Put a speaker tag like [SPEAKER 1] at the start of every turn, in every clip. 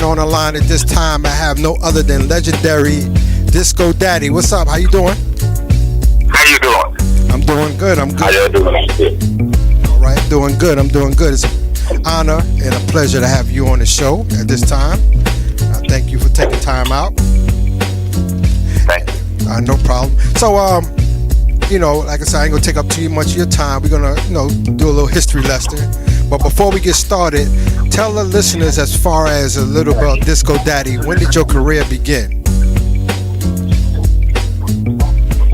[SPEAKER 1] on the line at this time, I have no other than legendary Disco Daddy. What's up? How you doing?
[SPEAKER 2] How you doing?
[SPEAKER 1] I'm doing good. I'm
[SPEAKER 2] How
[SPEAKER 1] good.
[SPEAKER 2] you doing?
[SPEAKER 1] All right, doing good. I'm doing good. It's an honor and a pleasure to have you on the show at this time. Thank you for taking time out.
[SPEAKER 2] Thank you.
[SPEAKER 1] No problem. So, like I said, I ain't gonna take up too much of your time. We're gonna, do a little history lesson. But before we get started, tell the listeners as far as a little about Disco Daddy. When did your career begin?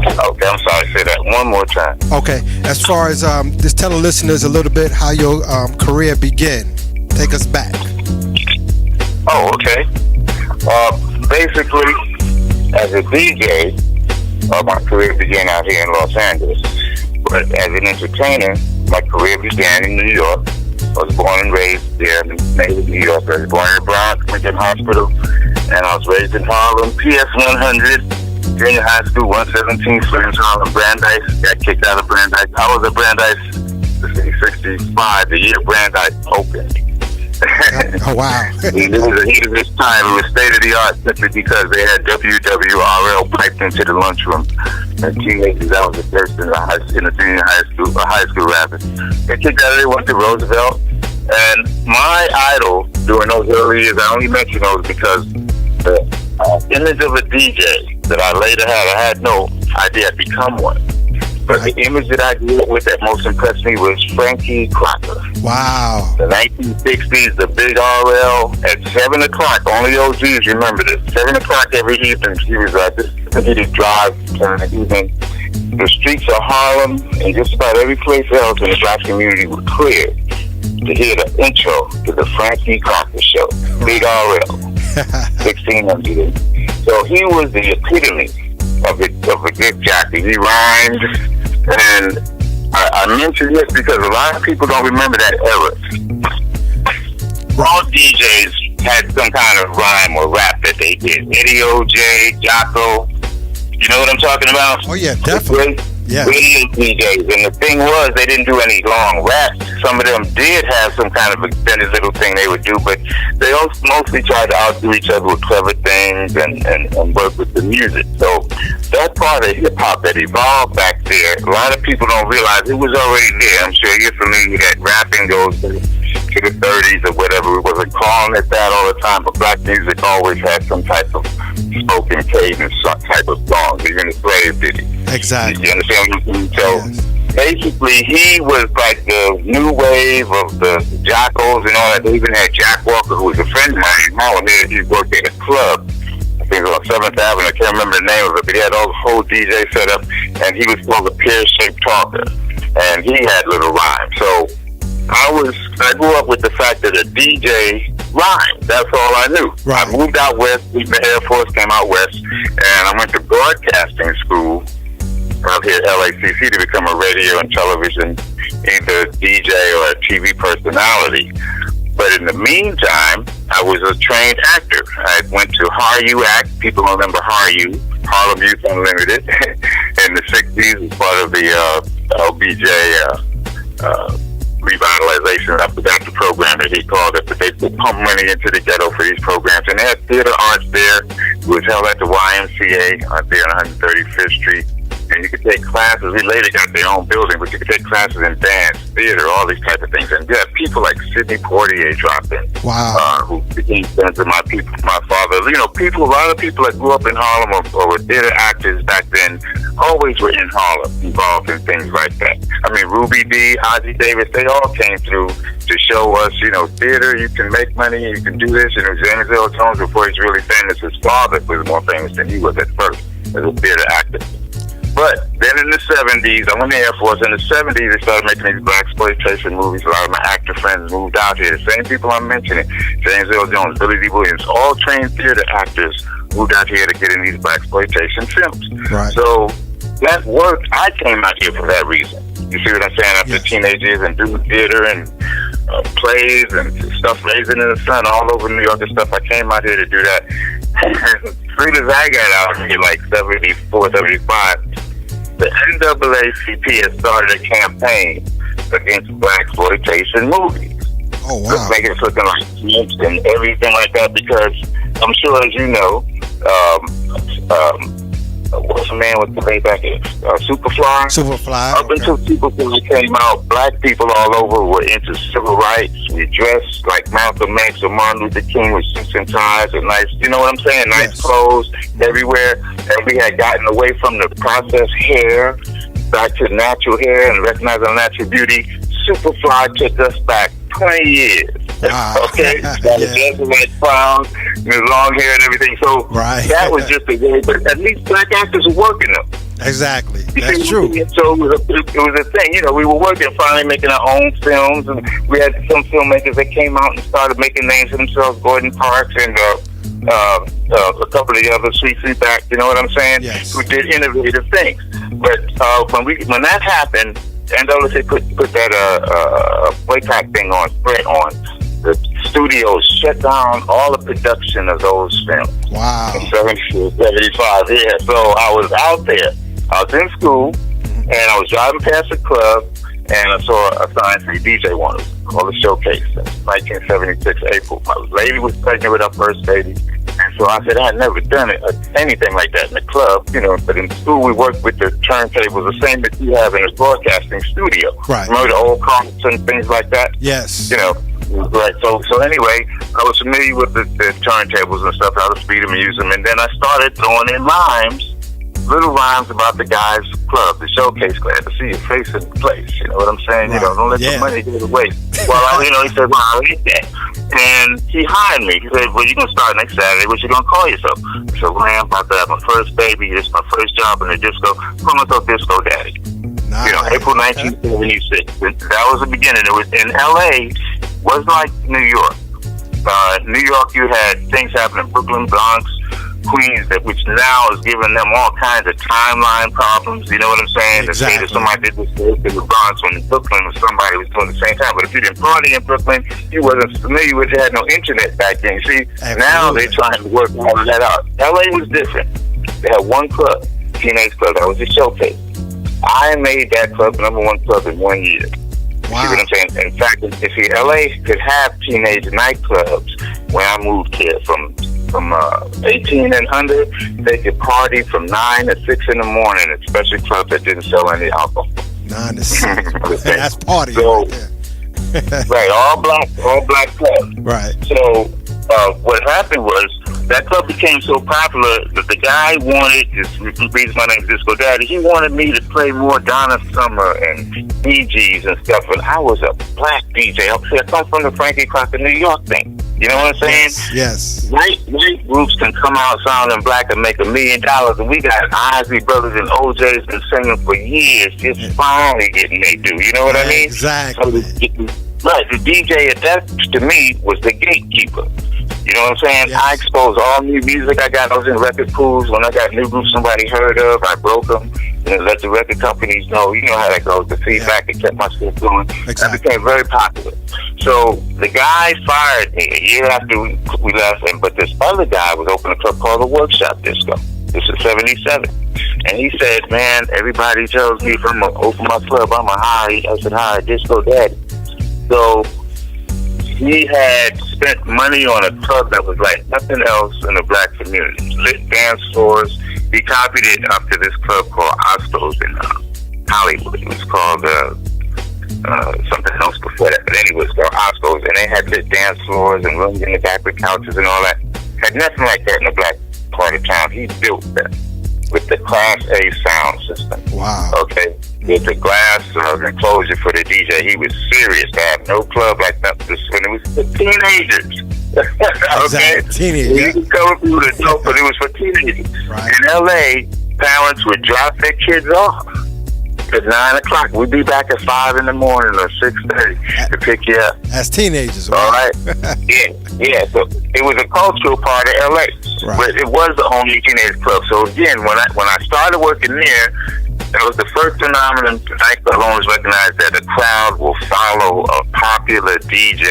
[SPEAKER 2] Okay, I'm sorry. Say that one more time.
[SPEAKER 1] Okay, as far as just tell the listeners a little bit how your career began. Take us back.
[SPEAKER 2] Oh, okay. Basically, as a DJ, my career began out here in Los Angeles. But as an entertainer, my career began in New York. I was born and raised there in native New York. I was born in the Bronx, Lincoln Hospital, and I was raised in Harlem, PS 100, junior high school, 117, Florence, Harlem, Brandeis. Got kicked out of Brandeis. I was at Brandeis, the city 65, the year Brandeis opened.
[SPEAKER 1] Oh, wow.
[SPEAKER 2] It was a heat of its time. It was state of the art simply because they had WWRL piped into the lunchroom. And teenagers, that was the first in the junior high school rather. They kicked out of there, went to Roosevelt. And my idol during those early years, I only mention those because the image of a DJ that I later had, I had no idea I'd become one. But the image that I grew up with that most impressed me was Frankie Crocker.
[SPEAKER 1] Wow.
[SPEAKER 2] The 1960s, the big RL at 7 o'clock. Only OGs remember this. 7 o'clock every evening, he was he'd drive in the evening. The streets of Harlem and just about every place else in the black community were clear to hear the intro to the Frankie Crocker Show. Big RL. 1600. So he was the epitome of a good jockey. He rhymed. And I mention this because a lot of people don't remember that era. All DJs had some kind of rhyme or rap that they did. Eddie OJ, Jocko. You know what I'm talking about?
[SPEAKER 1] Oh, yeah, definitely. Yeah.
[SPEAKER 2] Radio DJs. And the thing was, they didn't do any long raps. Some of them did have some kind of extended little thing they would do, but they also mostly tried to outdo each other with clever things and work with the music. So that part of hip-hop that evolved back there, a lot of people don't realize it was already there. I'm sure you're familiar that rapping goes to the 30s or whatever. We wasn't calling it that all the time, but black music always had some type of spoken cadence, some type of song. Even the slave did it.
[SPEAKER 1] Exactly.
[SPEAKER 2] You understand what I'm saying? So
[SPEAKER 1] yes.
[SPEAKER 2] Basically, he was like the new wave of the Jockos and all that. They even had Jack Walker, who was a friend of mine in Harlem. He worked at a club. I think it was on 7th Avenue. I can't remember the name of it, but he had all the whole DJ set up, and he was called the pear-shaped talker. And he had little rhymes. So I grew up with the fact that a DJ rhymed. That's all I knew.
[SPEAKER 1] Right.
[SPEAKER 2] I moved out west, the Air Force, came out west, and I went to broadcasting school out here at LACC to become a radio and television, either DJ or a TV personality. But in the meantime, I was a trained actor. I went to HARU Act. People remember HARU, Harlem Youth Unlimited, in the 60s as part of the LBJ revitalization. I forgot the program that he called it, but they put pump money into the ghetto for these programs. And they had theater arts there. It was held at the YMCA out there on 135th Street. And you could take classes. We later got their own building, but you could take classes in dance, theater, all these type of things. And you had people like Sidney Poitier dropped in.
[SPEAKER 1] Wow.
[SPEAKER 2] Who became friends of my father. You know, a lot of people that grew up in Harlem or were theater actors back then always were in Harlem, involved in things like that. I mean, Ruby Dee, Ozzie Davis, they all came through to show us, theater, you can make money, you can do this. James Earl Jones, before he's really famous, his father was more famous than he was at first as a theater actor. But then in the 70s, I went to the Air Force. In the 70s, they started making these blaxploitation movies. A lot of my actor friends moved out here. The same people I'm mentioning, James Earl Jones, Billy Dee Williams, all trained theater actors moved out here to get in these blaxploitation films.
[SPEAKER 1] Right.
[SPEAKER 2] So that worked. I came out here for that reason. You see what I'm saying? After
[SPEAKER 1] yes.
[SPEAKER 2] teenage years and doing theater and plays and stuff, Raising in the Sun all over New York and stuff, I came out here to do that. As soon as I got out here, like 74, 75, the NAACP has started a campaign against blaxploitation movies.
[SPEAKER 1] Oh, wow.
[SPEAKER 2] Making us looking like snakes and everything like that, because I'm sure, as you know, what's the man with the way back here? Superfly?
[SPEAKER 1] Superfly.
[SPEAKER 2] Up until Superfly came out, black people all over were into civil rights. We dressed like Malcolm X or Martin Luther King with suits and ties and nice, you know what I'm saying? Nice
[SPEAKER 1] Yes.
[SPEAKER 2] clothes everywhere. And we had gotten away from the processed hair back to natural hair and recognizing natural beauty. Superfly took us back 20 years.
[SPEAKER 1] Wow.
[SPEAKER 2] Okay?
[SPEAKER 1] Yeah.
[SPEAKER 2] Got a like crowns, long hair and everything. So
[SPEAKER 1] Right.
[SPEAKER 2] that was just a way, but at least black actors were working them.
[SPEAKER 1] Exactly. That's true.
[SPEAKER 2] So it was a thing. You know, we were working, finally making our own films, and we had some filmmakers that came out and started making names for themselves, Gordon Parks and a couple of the other Sweet Back, you know what I'm saying?
[SPEAKER 1] Yes.
[SPEAKER 2] Who did innovative things. But when that happened, and let's say put that boycott thing on, spread on, the studios shut down all the production of those films.
[SPEAKER 1] Wow.
[SPEAKER 2] In 74, 75, yeah. So I was out there. I was in school, and I was driving past a club, and I saw a sign saying DJ Wanted, called the Showcase. 1976 April. My lady was pregnant with her first baby, and so I said I had never done anything like that in the club, you know. But in school, we worked with the turntables, the same that you have in a broadcasting studio.
[SPEAKER 1] Right.
[SPEAKER 2] Remember the old carts and things like that?
[SPEAKER 1] Yes.
[SPEAKER 2] You know. Right. So anyway, I was familiar with the turntables and stuff, how to speed them and use them, and then I started throwing in rhymes. Little rhymes about the guys' club, the Showcase. Glad to see your face in the place. You know what I'm saying?
[SPEAKER 1] Right.
[SPEAKER 2] You know, don't let the money go to waste. Well, he said, well, I like that. And he hired me. He said, well, you're going to start next Saturday. What you going to call yourself? I said, well, I'm about to have my first baby. This is my first job in the disco. Call myself Disco Daddy.
[SPEAKER 1] Nice.
[SPEAKER 2] You know, April 1976. That was the beginning. It was in L.A. Wasn't like New York. New York, you had things happening in Brooklyn, Bronx, Queens, which now is giving them all kinds of timeline problems. You know what I'm saying?
[SPEAKER 1] Exactly.
[SPEAKER 2] To say that somebody did this in the Bronx when in Brooklyn was somebody was doing the same time. But if you didn't party in Brooklyn, you wasn't familiar with it. Had no internet back then. See,
[SPEAKER 1] Absolutely.
[SPEAKER 2] now they're trying to work all of that out. LA was different. They had one club, Teenage Club. That was the Showcase. I made that club #1 club in 1 year.
[SPEAKER 1] Wow.
[SPEAKER 2] You see what I'm saying? In fact, if LA could have teenage nightclubs, when I moved here from 18 and under, they could party from 9 to 6 in the morning, especially clubs that didn't sell any alcohol.
[SPEAKER 1] 9 to 6. That's party
[SPEAKER 2] So,
[SPEAKER 1] right there.
[SPEAKER 2] right, all black clubs.
[SPEAKER 1] Right.
[SPEAKER 2] So what happened was that club became so popular that the guy wanted, my name is Disco Daddy, he wanted me to play more Donna Summer and Bee Gees and stuff, and I was a black DJ. I come from the Frankie Crocker, New York thing. You know what I'm saying?
[SPEAKER 1] Yes.
[SPEAKER 2] White groups can come out sounding black and make $1 million, and we got Isley Brothers and OJ's been singing for years, just finally getting they do. You know what I mean?
[SPEAKER 1] Exactly.
[SPEAKER 2] So the DJ at that, to me, was the gatekeeper. You know what I'm saying?
[SPEAKER 1] Yes.
[SPEAKER 2] I exposed all new music I got. I was in record pools. When I got new groups somebody heard of, I broke them and let the record companies know. You know how that goes. The feedback and kept my stuff going.
[SPEAKER 1] Exactly.
[SPEAKER 2] I became very popular. So the guy fired me a year after we left, but this other guy was opening a club called the Workshop Disco. This is 77. And he said, man, everybody tells me if I'm going to open my club, I'm going to hire. I said, hire Disco Daddy. So he had spent money on a club that was like nothing else in the black community. Lit dance floors. He copied it after this club called Osco's in Hollywood. It was called something else before that. But anyway, it's called Osco's. And they had lit dance floors and rooms in the back with couches and all that. Had nothing like that in the black part of town. He built that with the Class A sound system.
[SPEAKER 1] Wow.
[SPEAKER 2] Okay. With the glass enclosure for the DJ. He was serious to have no club like that. When it was for teenagers. Okay?
[SPEAKER 1] Exactly. Teenagers.
[SPEAKER 2] You could cover through the dope, but it was for teenagers.
[SPEAKER 1] Right.
[SPEAKER 2] In LA, parents would drop their kids off at 9 o'clock. We'd be back at 5 in the morning or 6:30 to pick you up.
[SPEAKER 1] As teenagers, right?
[SPEAKER 2] All right. Yeah. So it was a cultural part of LA,
[SPEAKER 1] Right.
[SPEAKER 2] but it was the only teenage club. So again, when I started working there, that was the first phenomenon nightclub owners recognized that the crowd will follow a popular DJ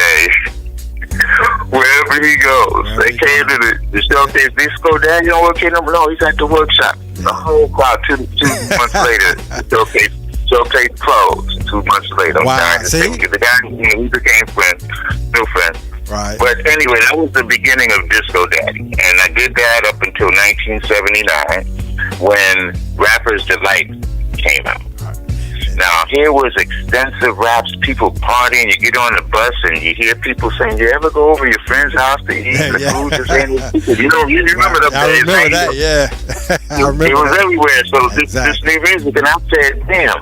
[SPEAKER 2] wherever he goes. They came to the Showcase. Disco Daddy don't work here no more. No, he's at the Workshop. The whole crowd, two months later, the Showcase closed. 2 months later. I'm
[SPEAKER 1] Wow,
[SPEAKER 2] trying to
[SPEAKER 1] see?
[SPEAKER 2] think. The guy, we became friends, still friends.
[SPEAKER 1] Right.
[SPEAKER 2] But anyway, that was the beginning of Disco Daddy. And I did that up until 1979 when Rapper's Delight came out. Now, here was extensive raps, people partying. You get on the bus and you hear people saying, you ever go over your friend's house to eat? The food is in it. You remember the days.
[SPEAKER 1] I remember that, yeah. I remember
[SPEAKER 2] it was
[SPEAKER 1] that.
[SPEAKER 2] everywhere. So
[SPEAKER 1] Exactly.
[SPEAKER 2] this new music, and I said, damn,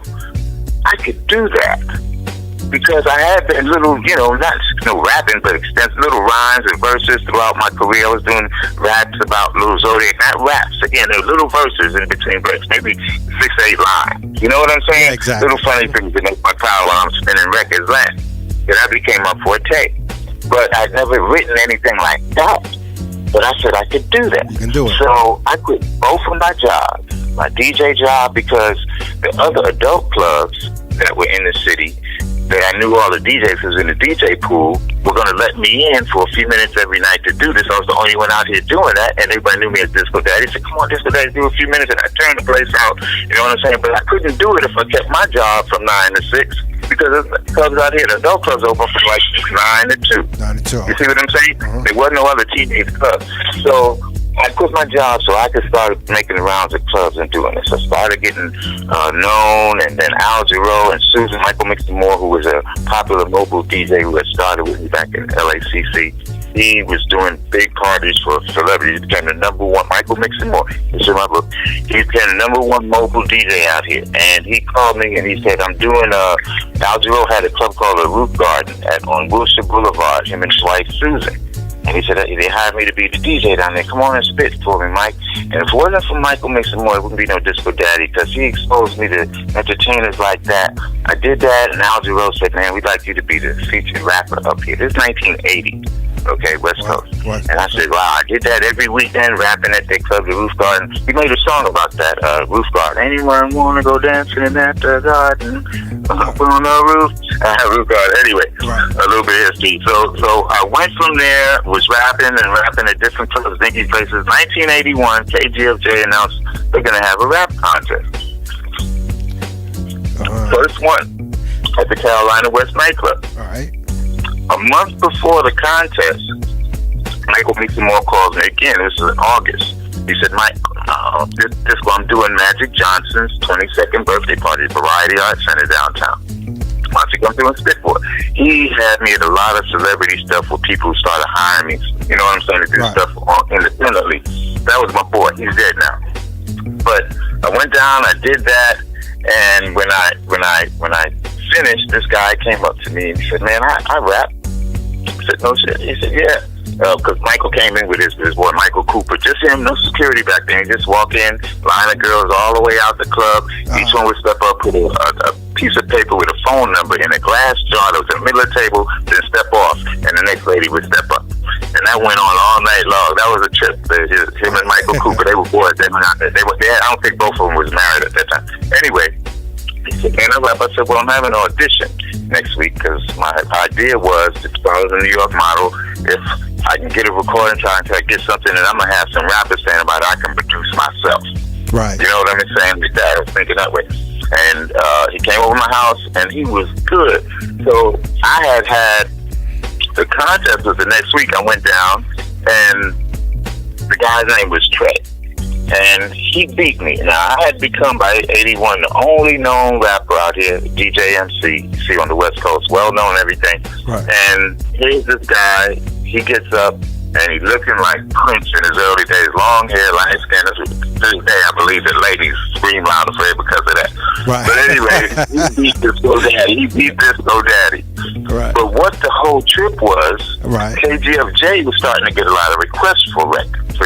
[SPEAKER 2] I could do that. Because I had that little, not rapping, but extensive little rhymes and verses throughout my career. I was doing raps about Lil Zodiac, not raps. Again, there were little verses in between breaks, maybe 6 to 8 lines. You know what I'm saying?
[SPEAKER 1] Yeah, exactly.
[SPEAKER 2] Little funny things that make my power while I'm spinning records land. And that became my forte. But I'd never written anything like that. But I said I could do that.
[SPEAKER 1] You can do it.
[SPEAKER 2] So I quit both of my jobs, my DJ job, because the other adult clubs that were in the city, that I knew all the DJs was in the DJ pool, were going to let me in for a few minutes every night to do this. I was the only one out here doing that, and everybody knew me as Disco Daddy. They said, come on, Disco Daddy, do a few minutes, and I turned the place out. You know what I'm saying? But I couldn't do it if I kept my job from 9 to 6, because the clubs out here, the adult clubs open from like 9 to 2.
[SPEAKER 1] 9 to 2.
[SPEAKER 2] You see what I'm saying? There wasn't no other teenage clubs. So I quit my job so I could start making the rounds of clubs and doing this. I started getting known, and then Al Jarreau and Susan Michael Mixon-Moore, who was a popular mobile DJ who had started with me back in LACC. He was doing big parties for celebrities. He became the number one, Michael Mixon-Moore. It's in my book. He became the number one mobile DJ out here. And he called me and he said, I'm doing, Al Jarreau had a club called the Roof Garden on Wilshire Boulevard, him and his wife Susan. And he said, they hired me to be the DJ down there. Come on and spit for me, Mike. And if it wasn't for Michael Mixon-Moore, it wouldn't be no Disco Daddy, because he exposed me to entertainers like that. I did that, and Al Jarreau said, man, we'd like you to be the featured rapper up here. This is 1980, okay, West Coast. And I said, wow, I did that every weekend, rapping at their club, the Roof Garden. He made a song about that, Roof Garden. Anyone want to go dancing in that garden? Up on the roof? Roof Garden. Anyway, a little bit of history. So I went from there, was rapping at different clubs, dinky places. 1981, KGFJ announced they're going to have a rap contest. First one at the Carolina West nightclub.
[SPEAKER 1] All right.
[SPEAKER 2] A month before the contest, Michael Mixon-Moore calls me again. This is in August. He said, Mike, I'm doing Magic Johnson's 22nd birthday party at Variety Arts Center downtown. Why don't you come through and spit for it? He had me at a lot of celebrity stuff where people started hiring me, you know what I'm saying, to do stuff independently. That was my boy. He's dead now. But I went down, I did that, and when I finished, this guy came up to me and he said, man, I rap. I said, no shit. He said, yeah. Because Michael came in with his boy Michael Cooper. Just him, no security back then. Just walk in, line of girls all the way out the club. Each one would step up with a piece of paper with a phone number in a glass jar that was in the middle of the table, then step off, and the next lady would step up. And that went on all night long. That was a trip. Him and Michael Cooper, they were boys. I don't think both of them was married at that time. Anyway, he said, man, I said, well, I'm having an audition next week, because my idea was, if I was a New York model, if I can get a recording time until I get something that I'm going to have some rappers saying about it, I can produce myself.
[SPEAKER 1] Right.
[SPEAKER 2] You know what I'm saying? Like that. I was thinking that way. And he came over my house, and he was good. So I had the contest was the next week. I went down, and the guy's name was Trey. And he beat me. Now, I had become, by 81, the only known rapper out here, DJ MC, you see, on the West Coast, well-known and everything.
[SPEAKER 1] Right.
[SPEAKER 2] And here's this guy, he gets up, and he's looking like Prince in his early days. Long hair, light skin. To this day, I believe that ladies scream louder for him because of that.
[SPEAKER 1] Right.
[SPEAKER 2] But anyway, he beat Disco Daddy.
[SPEAKER 1] Right.
[SPEAKER 2] But what the whole trip was,
[SPEAKER 1] right,
[SPEAKER 2] KGFJ was starting to get a lot of requests for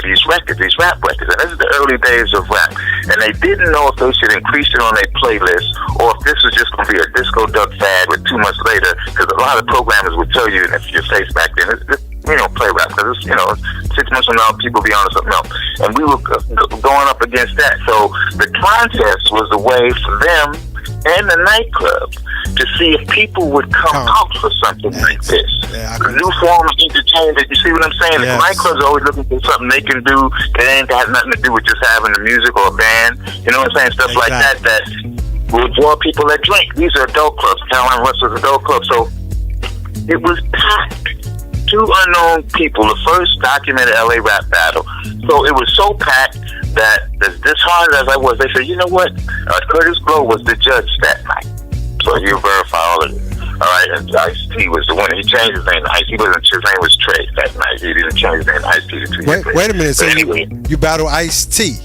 [SPEAKER 2] these records, these rap records. And this is the early days of rap. And they didn't know if they should increase it on their playlist or if this was just going to be a disco duck fad with 2 months later, because a lot of programmers would tell you, and if your face back then, we don't play rap, because 6 months from now, people be on to something else. And we were going up against that. So the contest was a way for them and the nightclub to see if people would come out for something like this.
[SPEAKER 1] Yeah,
[SPEAKER 2] a new form of entertainment. You see what I'm saying?
[SPEAKER 1] Yes.
[SPEAKER 2] The nightclubs are always looking for something they can do that ain't got nothing to do with just having the music or a band. You know what I'm saying? Stuff like that would draw people that drink. These are adult clubs. Caroline Russell's adult club. So it was packed. 2 unknown people, the first documented LA rap battle. So it was so packed that as disheartened as I was, they said, you know what? Curtis Blow was the judge that night. So he'll verify all of it. All right, and Ice-T was the winner. He changed his name to Ice. His name was Trey that night. He didn't change his name to Ice-T to 2 years later.
[SPEAKER 1] Wait a minute. So
[SPEAKER 2] anyway,
[SPEAKER 1] you battle Ice-T.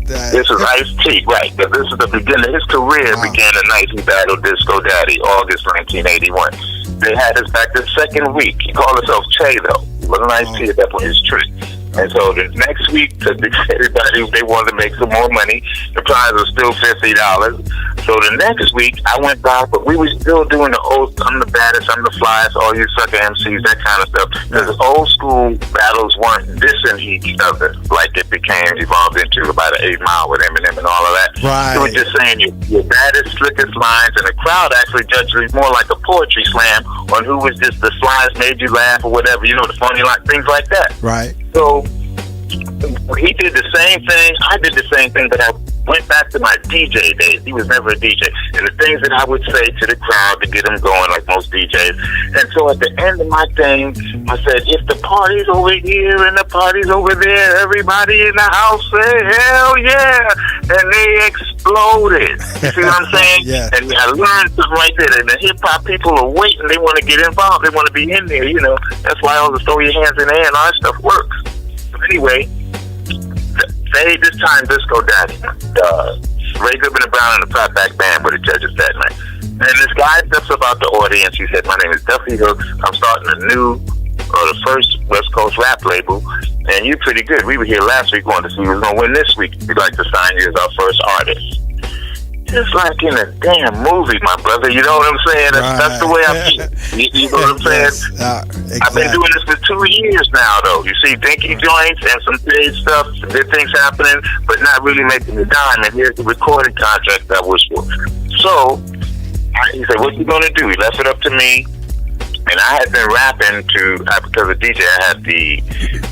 [SPEAKER 2] This was Ice-T, right. But this is the beginning. His career began the night he battled Disco Daddy, August 1981. They had us back the second week. He called himself Che, though. He wasn't Ice-T at that point. He was Trey. And so the next week, everybody, they wanted to make some more money. The prize was still $50. So the next week, I went back, but we were still doing the old, I'm the baddest, I'm the flyest, all you sucker MCs, that kind of stuff. Because old school battles weren't dissing each other like it evolved into about an 8 Mile with Eminem and all of that.
[SPEAKER 1] Right.
[SPEAKER 2] It was just saying your baddest, slickest lines, and the crowd actually judged it more like a poetry slam on who was just the slyest, made you laugh or whatever, you know, the funny like things like that.
[SPEAKER 1] Right.
[SPEAKER 2] So he did the same thing. I did the same thing, but I went back to my DJ days. He was never a DJ. And the things that I would say to the crowd to get them going, like most DJs. And so at the end of my thing, I said, if the party's over here and the party's over there, everybody in the house say, hell yeah. And they exploded. You see what I'm saying?
[SPEAKER 1] Yeah. And
[SPEAKER 2] I learned something right there. And the hip-hop people are waiting. They want to get involved. They want to be in there, you know. That's why all the throw your hands in the air and all that stuff works. So anyway, this time Disco Daddy, Ray Goodman and Brown and the Fatback Band were the judges that night. And this guy steps up out the audience. He said, my name is Duffy Hooks. I'm starting the first West Coast rap label, and you're pretty good. We were here last week wanting to see who's going to win this week. We'd like to sign you as our first artist. Just like in a damn movie, my brother. You know what I'm saying? That's the way I feel. You know what I'm saying?
[SPEAKER 1] Exactly.
[SPEAKER 2] I've been doing this for 2 years now, though. You see, dinky joints and some paid stuff, some good things happening, but not really making the dime. And here's the recording contract I wish for. So he said, "What you gonna do?" He left it up to me. And I had been rapping because of DJ, I had the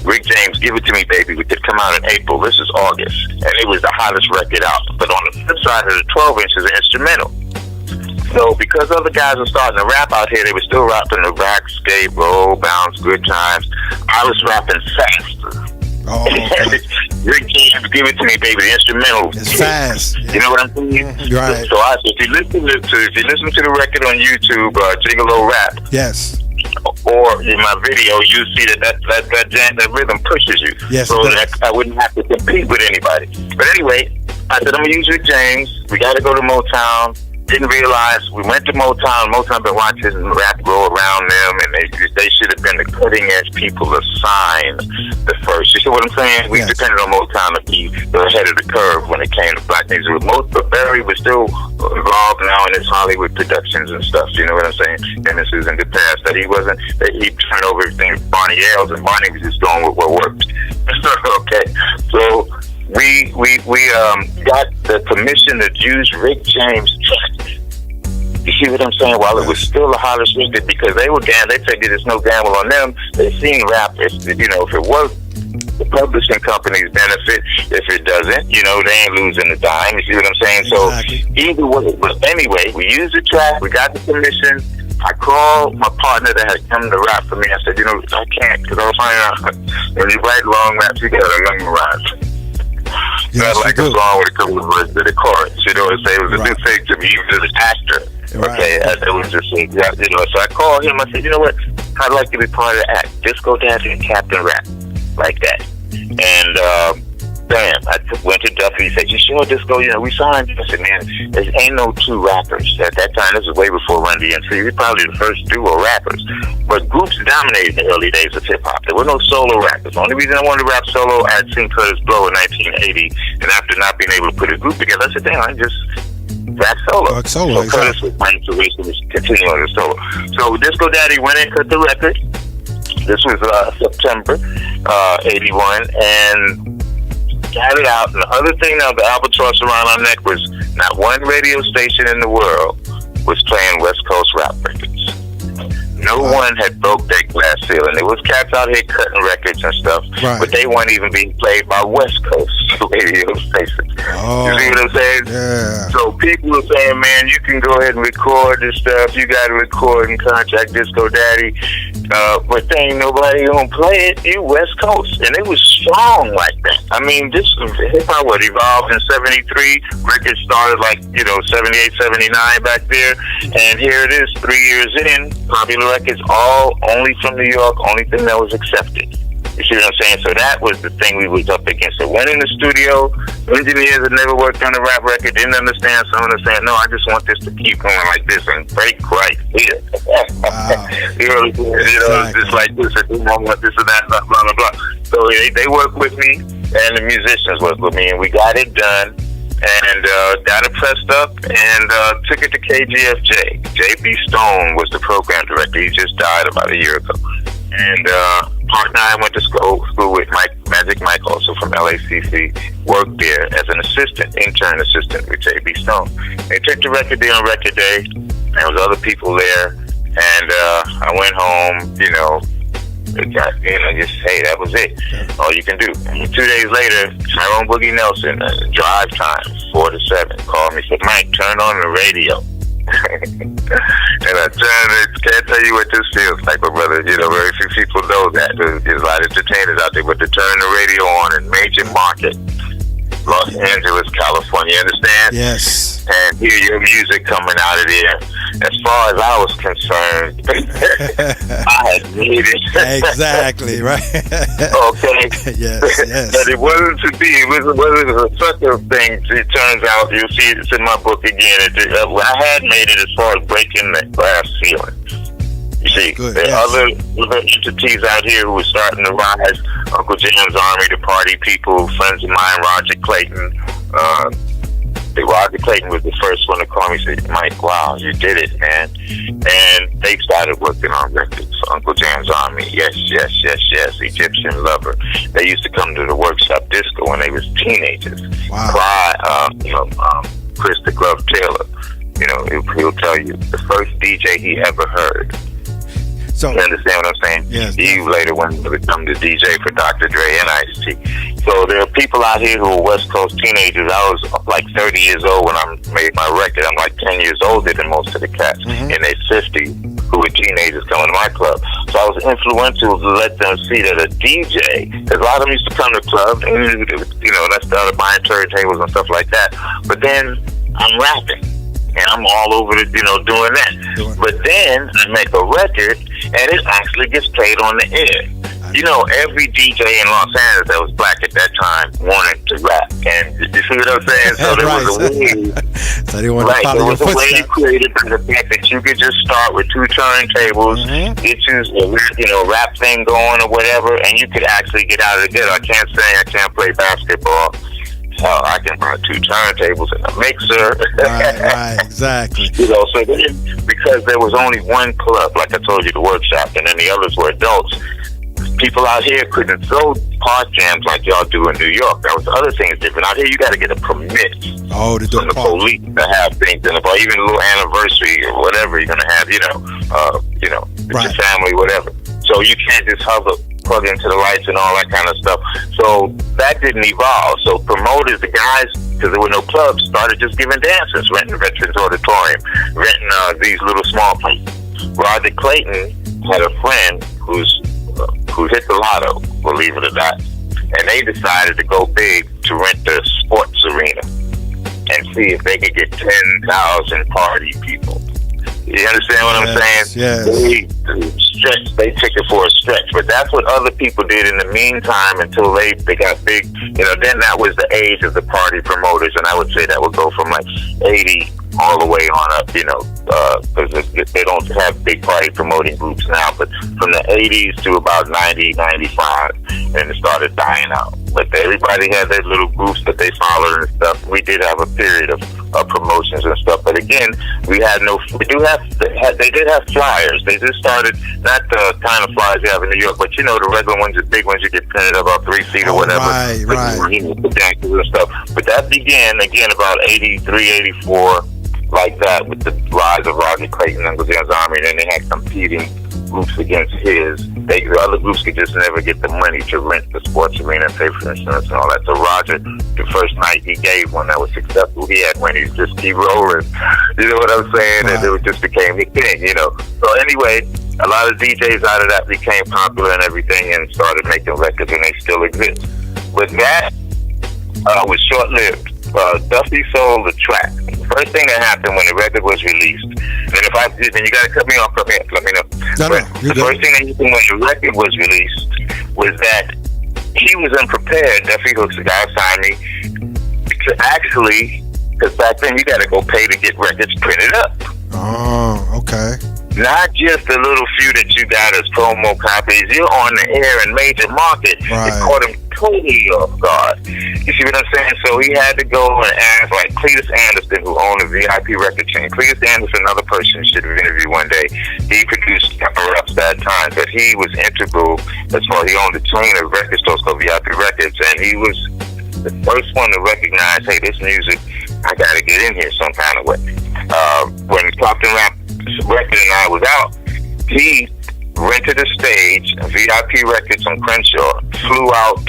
[SPEAKER 2] Rick James Give It To Me Baby, which had come out in April. This is August. And it was the hottest record out. But on the flip side of the 12 inches, an instrumental. So because other guys were starting to rap out here, they were still rapping the rock, skate, roll, bounce, good times. I was rapping faster.
[SPEAKER 1] Oh, okay.
[SPEAKER 2] Rick James Give It To Me Baby, the instrumental.
[SPEAKER 1] It's fast.
[SPEAKER 2] You know what I'm saying?
[SPEAKER 1] Right.
[SPEAKER 2] So if you listen to the record on YouTube, Gigolo Rap.
[SPEAKER 1] Yes.
[SPEAKER 2] Or in my video, you see that rhythm pushes you.
[SPEAKER 1] Yes.
[SPEAKER 2] So that I wouldn't have to compete with anybody. But anyway, I said, I'm going to use Rick James. We got to go to Motown. Didn't realize we went to Motown. Motown been watching rap grow around them, and they should have been the cutting edge people to sign the first. You see what I'm saying? We depended on Motown to be ahead of the curve when it came to black music. But Barry was still involved now in his Hollywood productions and stuff. You know what I'm saying? And this is in the past that he turned over everything to Barney Ailes, and Barney was just doing what worked. Okay, so. We got the permission to use Rick James' track. You see what I'm saying? While it was still the hottest record, because they figured there's no gamble on them. They seen rap, if it worked, the publishing companies benefit. If it doesn't, they ain't losing a dime. You see what I'm saying?
[SPEAKER 1] Exactly.
[SPEAKER 2] So either way, but anyway, we used the track, we got the permission. I called my partner that had come to rap for me. I said, I can't, because I was finding out when you write long raps, you gotta memorize.
[SPEAKER 1] Yes,
[SPEAKER 2] not like a song with a couple of words to the chorus. It was a new thing to me, even as an actor.
[SPEAKER 1] Right.
[SPEAKER 2] Okay, it was just, so I called him. I said, you know what? I'd like to be part of the act. Disco Daddy and Captain Rap, like that. And bam, I went to Duffy. He said, "You sure, Disco? We signed." I said, "Man, there ain't no two rappers at that time. This is way before Run DMC. We're probably the first duo rappers. But groups dominated the early days of hip hop. There were no solo rappers. The only reason I wanted to rap solo, I had seen Curtis Blow in 1980, and after not being able to put a group together, I said, "Damn, I just rap solo."
[SPEAKER 1] So
[SPEAKER 2] Curtis was my inspiration to continue on the solo. So Disco Daddy went and cut the record. This was September 81, and got it out. And the other thing now, the albatross around our neck was not one radio station in the world was playing West Coast rap records. No one had broke that glass ceiling. There was cats out here cutting records and stuff, but they weren't even being played by West Coast. radio stations.
[SPEAKER 1] Oh,
[SPEAKER 2] you see what I'm saying?
[SPEAKER 1] yeah.
[SPEAKER 2] So people are saying, man, you can go ahead and record this stuff. You got to record and contact Disco Daddy. But there ain't nobody gonna play it. You West Coast. And it was strong like that. I mean, this hip-hop would evolved in 73. Records started like, 78, 79 back there. And here it is, 3 years in. Popular Records, all only from New York, only thing that was accepted. You see what I'm saying? So that was the thing we was up against. So went in the studio, engineers that never worked on a rap record didn't understand. Someone was saying, no, I just want this to keep going like this and break right here.
[SPEAKER 1] Wow.
[SPEAKER 2] Exactly. Just like this, and I want this and that, blah, blah, blah, blah. So they worked with me, and the musicians worked with me, and we got it done. And got it pressed up and took it to KGFJ. J.B. Stone was the program director. He just died about a year ago. And partner I went to school with Magic Mike, also from LACC, worked there as an intern assistant with J.B. Stone. They took the record there on record day. There was other people there. And I went home, just hey, that was it. All you can do. And 2 days later, Tyrone Boogie Nelson, drive time, 4 to 7, called me, said, Mike, turn on the radio. And I can't tell you what this feels like, but brother, very few people know that. There's a lot of entertainers out there, but to turn the radio on in major market, Los Angeles, California, you understand?
[SPEAKER 1] Yes.
[SPEAKER 2] And hear your music coming out of there. As far as I was concerned, I had made it.
[SPEAKER 1] Exactly, right.
[SPEAKER 2] Okay.
[SPEAKER 1] Yes.
[SPEAKER 2] But it wasn't to be. It was such a thing. It turns out, you'll see it's in my book again. I had made it as far as breaking the glass ceiling. You see, there are other entities out here who are starting to rise. Uncle Jam's Army, the party people, friends of mine, Roger Clayton. Roger Clayton was the first one to call me and say, Mike, wow, you did it, man. And they started working on records. Uncle Jam's Army, yes, Egyptian Lover. They used to come to the workshop disco when they was teenagers.
[SPEAKER 1] Wow.
[SPEAKER 2] Chris the Glove Taylor, he'll tell you the first DJ he ever heard.
[SPEAKER 1] So,
[SPEAKER 2] you understand what I'm saying?
[SPEAKER 1] Yes.
[SPEAKER 2] He later went to become the DJ for Dr. Dre and Ice-T. So there are people out here who are West Coast teenagers. I was like 30 years old when I made my record. I'm like 10 years older than most of the cats in their 50s who were teenagers coming to my club. So I was influential to let them see that a DJ, because a lot of them used to come to clubs, and I started buying turntables and stuff like that. But then I'm rapping. And I'm all over it, doing that. But then I make a record, and it actually gets played on the air. Every DJ in Los Angeles that was black at that time wanted to rap. And you see what I'm saying? So there was a way.
[SPEAKER 1] So they wanted to follow your footsteps. There was a way created by the fact that you could just start with 2 turntables, get your rap thing going or whatever, and you could actually get out of the ghetto. I can't say I can't play basketball. I can buy 2 turntables and a mixer. Right, exactly.
[SPEAKER 2] So then, because there was only one club, like I told you, the workshop, and then the others were adults, people out here couldn't throw park jams like y'all do in New York. That was the other thing is different. Out here, you got to get a permit
[SPEAKER 1] to do
[SPEAKER 2] from the police to have things in the bar, even a little anniversary or whatever you're going to have, with your family, whatever. So you can't just plug into the lights and all that kind of stuff. So that didn't evolve. So promoters, the guys, because there were no clubs, started just giving dances, renting Veterans Auditorium, renting these little small places. Roger Clayton had a friend who hit the lotto, believe it or not, and they decided to go big to rent the sports arena and see if they could get 10,000 party people. You understand what I'm saying?
[SPEAKER 1] Yes.
[SPEAKER 2] They took it for a stretch, but that's what other people did in the meantime until they got big. Then that was the age of the party promoters, and I would say that would go from like 80 all the way on up, because they don't have big party promoting groups now, but from the 80s to about 90, 95, and it started dying out. But everybody had their little groups that they followed and stuff. We did have a period of promotions and stuff, but again, they did have flyers. They just started, not the kind of flyers you have in New York, but the regular ones, the big ones you get printed about 3 feet or whatever.
[SPEAKER 1] Right.
[SPEAKER 2] The dances and stuff. But that began again about 83, 84, like that, with the rise of Roger Clayton and Uncle Jam's Army, and then they had competing groups against his. The other groups could just never get the money to rent the sports arena and pay for insurance and all that. So Roger, the first night he gave one that was successful, he had money to just keep rolling. You know what I'm saying?
[SPEAKER 1] Right.
[SPEAKER 2] And it just became a thing, you know. So anyway, a lot of DJs out of that became popular and everything and started making records, and they still exist. But that was short-lived. Duffy sold the track. The first thing that happened when the record was released, and you got to cut me off, let me know. The first thing that happened when the record was released was that he was unprepared. Duffy Hooks, the guy signed me, to actually, because back then you got to go pay to get records printed up.
[SPEAKER 1] Oh, okay.
[SPEAKER 2] Not just the little few that you got as promo copies. You're on the air in major markets.
[SPEAKER 1] Right.
[SPEAKER 2] It caught him totally off guard. You see what I'm saying? So he had to go and ask, like Cletus Anderson, who owned a VIP record chain. Cletus Anderson, another person should have interviewed one day. He produced Captain Bad Times, that he was integral as far as he owned a chain of record stores called VIP Records, and he was the first one to recognize, hey, this music, I got to get in here some kind of way. When Captain Rap record and I was out, he rented a stage, VIP Records on Crenshaw, flew out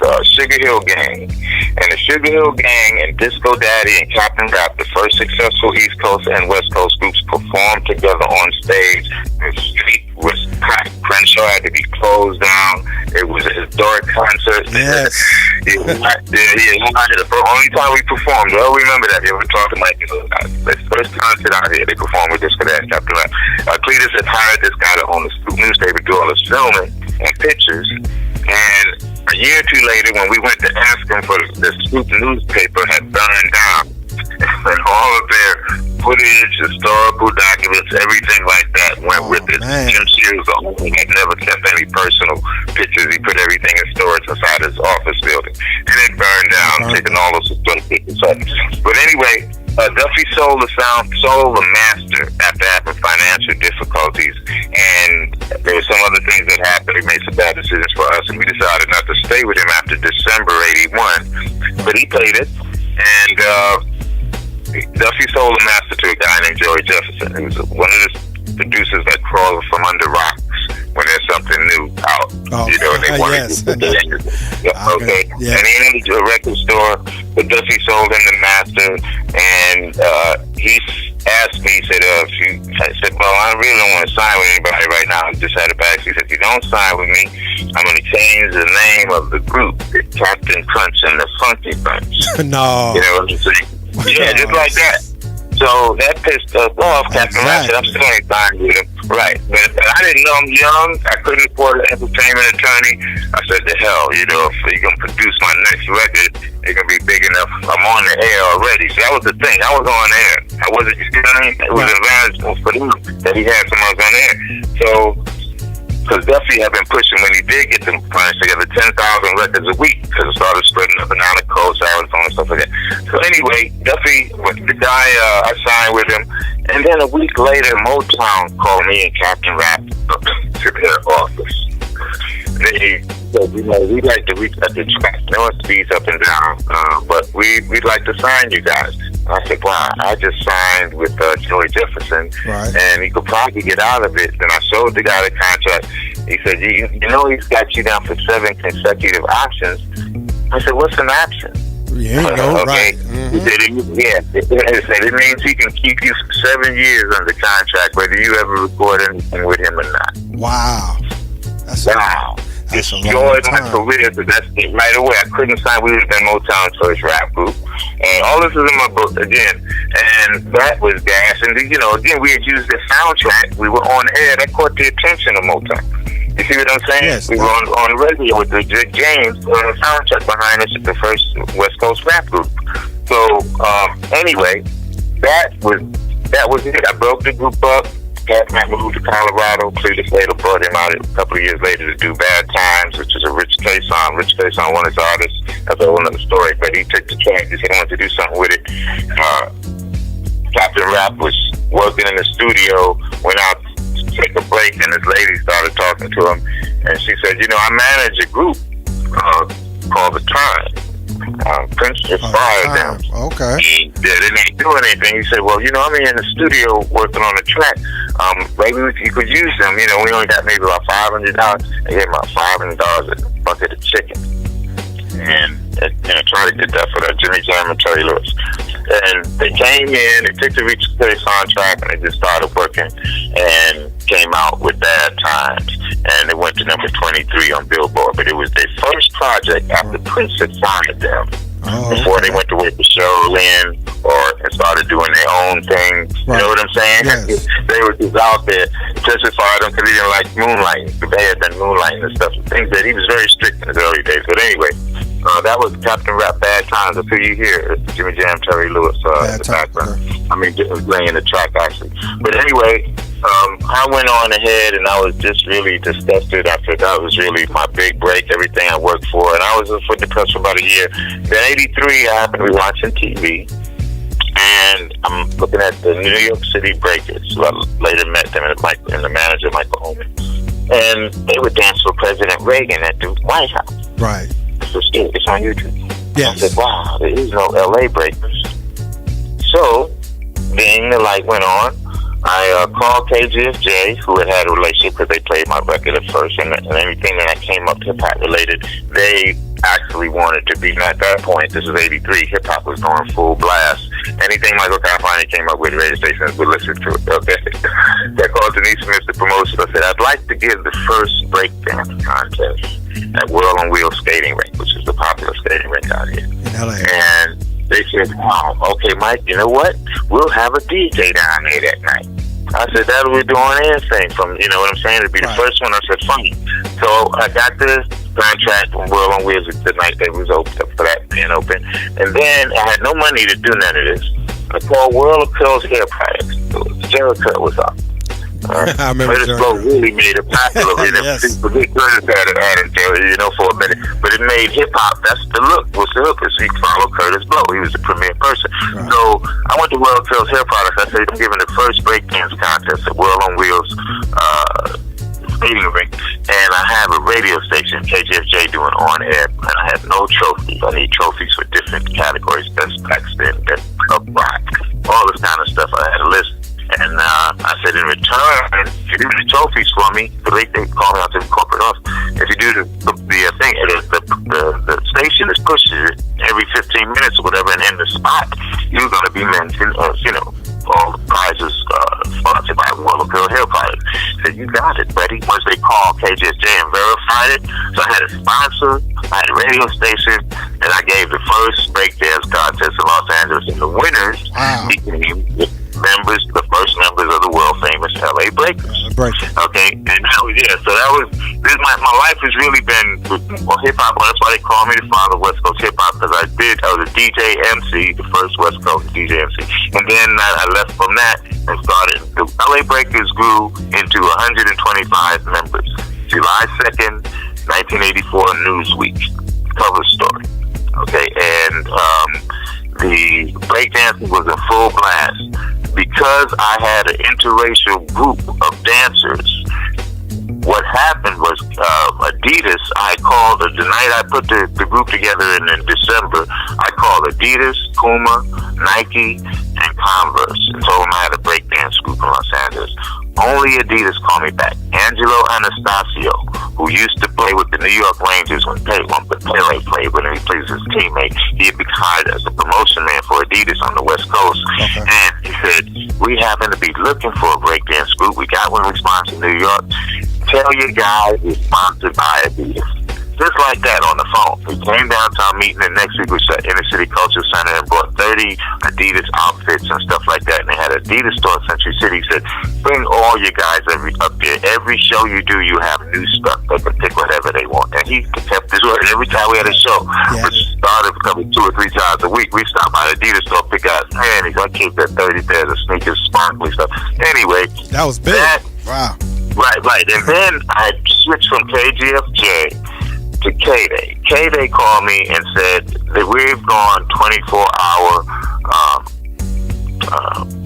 [SPEAKER 2] the Sugar Hill Gang, and the Sugar Hill Gang and Disco Daddy and Captain Rap, the first successful East Coast and West Coast groups, performed together on stage. The street was packed. Crenshaw had to be closed down. It was a historic concert.
[SPEAKER 1] Yes.
[SPEAKER 2] The only time we performed, well, remember that. We talked to Mike. The first concert out here, they performed with Disco Daddy and Captain Rap. Cletus had hired this guy to own the Scoop newspaper, do all his filming and pictures. And a year or two later, when we went to ask him for the Scoop newspaper had burned down, and all of their footage, historical documents, everything like that went with it.
[SPEAKER 1] Man.
[SPEAKER 2] Jim Sears had never kept any personal pictures. He put everything in storage inside his office building, and it burned down, taking all those historic pictures. But anyway, Duffy sold the master after having financial difficulties, and there were some other things that happened. He made some bad decisions for us, and we decided not to stay with him after December '81. But he paid it, and Duffy sold the master to a guy named Joey Jefferson, who was one of the producers that crawls from under rocks when there's something new out. You know, and they wanted to put okay. Yeah. And he owned a record store, but Duffy sold him the master, and he asked me, he said, I said, well, I really don't want to sign with anybody right now. I just had a back. He said, if you don't sign with me, I'm going to change the name of the group, Captain Crunch and the Funky Bunch.
[SPEAKER 1] No.
[SPEAKER 2] You know what I'm saying? Yeah, just like that. So that pissed us off, Captain Rap. I'm still ain't signed with him. Right. But I didn't know I'm young. I couldn't afford an entertainment attorney. I said, to hell, you know, if you're going to produce my next record, it's going to be big enough. I'm on the air already. So that was the thing. I was on air. I wasn't, you know what I mean? It was advantageable for them that he had some others on air. So, because Duffy had been pushing, when he did get them plans together, 10,000 records a week, because it started spreading up and down the coast, Arizona, and stuff like that. So anyway, Duffy, the guy, I signed with him, and then a week later, Motown called me and Captain Rap to their office. They said, you know, we'd like to recut the track. No one speeds up and down, but we'd like to sign you guys. I said, well, I just signed with Joey Jefferson, and he could probably get out of it. Then I showed the guy the contract. He said, you know, he's got you down for 7 consecutive options. I said, what's an option?
[SPEAKER 1] Yeah, right.
[SPEAKER 2] Mm-hmm. He said, it means he can keep you for 7 years under contract, whether you ever record anything with him or not.
[SPEAKER 1] Wow.
[SPEAKER 2] Destroyed my career, so that's it right away. I couldn't sign. We would have been Motown's first rap group. And all this is in my book again. And that was gas. And, you know, again, we had used the soundtrack. We were on air. That caught the attention of Motown. You see what I'm saying?
[SPEAKER 1] Yes.
[SPEAKER 2] We were on radio with the James soundtrack behind us at the first West Coast rap group. So, anyway, that was it. I broke the group up. Captain moved to Colorado. Cletus later brought him out a couple of years later to do Bad Times, which is a Rich K song. Rich K song, one of his artists. That's a whole other story. But he took the track. He said he wanted to do something with it. Captain Rap was working in the studio, went out to take a break, and this lady started talking to him. And she said, you know, I manage a group called The Time. Prince just fired them.
[SPEAKER 1] Okay.
[SPEAKER 2] They didn't do anything. He said, well, you know, I'm in the studio working on the track. Maybe you could use them. You know, we only got maybe about $500. They gave about $500 a bucket of chicken. And try to get that for that Jimmy Jam and Terry Lewis. And they came in, they took the Reach the soundtrack, and they just started working and came out with Bad Times. And it went to number 23 on Billboard. But it was their first project after Prince had signed them. Before they went to work with Cheryl Lynn or started doing their own thing. Right. You know what I'm saying? Yes. They were just out there justifying them because he didn't like moonlighting. They had done moonlighting and stuff. Things that he was very strict in his early days. But anyway, that was Captain Rap, Bad Times. Until you hear Jimmy Jam, Terry Lewis in the background. I mean, just playing the track actually. But anyway, I went on ahead and I was just really disgusted after that. Was really my big break, everything I worked for. And I was depressed for about a year. Then 83, I happened to be watching TV. And I'm looking at the New York City Breakers. I later met them and the manager, Michael Holman. And they were dancing for President Reagan at the White House.
[SPEAKER 1] Right.
[SPEAKER 2] It's on YouTube.
[SPEAKER 1] Yes.
[SPEAKER 2] I said, wow, there is no LA Breakers. So, then the light went on. I called KGFJ, who had a relationship because they played my record at first, and anything that I came up hip-hop related, they actually wanted to be. And at that point, this was 83, hip-hop was going full blast. Anything Michael California came up with, radio stations would listen to it. Okay. They called Denise Smith, the promotion. I said, I'd like to give the first breakdance contest at World on Wheels Skating Rink, which is the popular skating rink out here.
[SPEAKER 1] In LA.
[SPEAKER 2] And they said, wow, okay, Mike, you know what? We'll have a DJ down there that night. I said, that'll be doing anything from, you know what I'm saying? It'd be the first one. I said, fine. So I got the contract from World on Wheels the night that was open, for that being open. And then I had no money to do none of this. I called World of Curls Hair Products. Jared Cut was up.
[SPEAKER 1] I remember
[SPEAKER 2] Curtis Blow really made it popular. Yes. People get Curtis at it, you know, for a minute. But it made hip-hop. That's the look. What's the hook? Is he followed Curtis Blow. He was the premier person. Right. So I went to World Curls Hair Products. I said, I'm giving the first breakdance contest at World on Wheels skating rink. And I have a radio station, KGFJ, doing on air. And I have no trophies. I need trophies for different categories. Best backspin, best upright, all this kind of stuff. I had a list. And I said, in return, if you do the trophies for me, they call me out to the corporate office. If you do the thing, the station is pushing it every 15 minutes or whatever, and in the spot, you're going to be mentioned, you know, all the prizes sponsored by World of Curl Hair Products. I said, you got it, buddy. Once they called KGSJ and verified it, so I had a sponsor, I had a radio station, and I gave the first breakdance contest in Los Angeles. And the winners became the first members of the world famous LA Breakers. Okay, and that was, so that was, my life has really been hip hop. That's why they call me the father of West Coast hip hop, because I was a DJ MC, the first West Coast DJ MC. And then I left from that and started. The LA Breakers grew into 125 members. July 2nd, 1984, Newsweek cover story. Okay, and the breakdancing was in full blast. Because I had an interracial group of dancers, what happened was Adidas, I called, the night I put the group together in December, I called Adidas, Puma, Nike, and Converse, and told them I had a breakdance group in Los Angeles. Only Adidas called me back. Angelo Anastasio, who used to play with the New York Rangers when Pele played, when he plays his teammate, he had been hired as a promotion man for Adidas on the West Coast. Okay. And he said, we happen to be looking for a breakdance group. We got one response in New York. Tell your guys it's sponsored by Adidas. Just like that on the phone. We came down to our meeting, and next week we was at Inner City Culture Center and bought 30 Adidas outfits and stuff like that. And they had an Adidas store in Century City. He said, bring all your guys up there. Every show you do, you have new stuff. They can pick whatever they want. And he kept his word. Every time we had a show, which started coming 2 or 3 times a week, we stopped by the Adidas store, pick out his hand. He's going to keep that 30 pairs of sneakers, sparkly stuff. Anyway.
[SPEAKER 1] That was big. Wow.
[SPEAKER 2] Right. And then I switched from KGFJ to K-Day. K-Day called me and said that we've gone 24-hour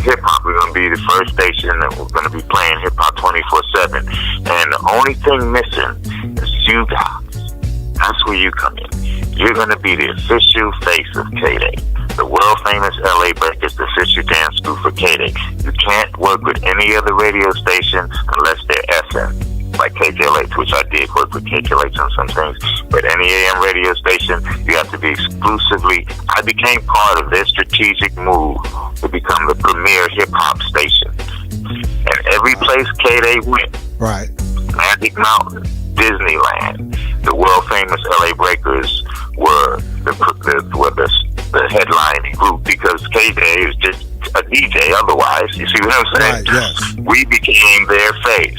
[SPEAKER 2] hip-hop. We're going to be the first station that we're going to be playing hip-hop 24/7. And the only thing missing is you guys. That's where you come in. You're going to be the official face of K-Day. The world famous LA Breakers, the official dance group for K-Day. You can't work with any other radio station unless they're FM, like KJLH, which I did work with KJLH on some things. But any AM radio station, you have to be exclusively. I became part of their strategic move to become the premier hip-hop station. And every place K-Day went,
[SPEAKER 1] right,
[SPEAKER 2] Magic Mountain, Disneyland, the world famous LA Breakers were the headlining group, because K-Day is just a DJ otherwise. You see what I'm saying?
[SPEAKER 1] Right, yes.
[SPEAKER 2] We became their face.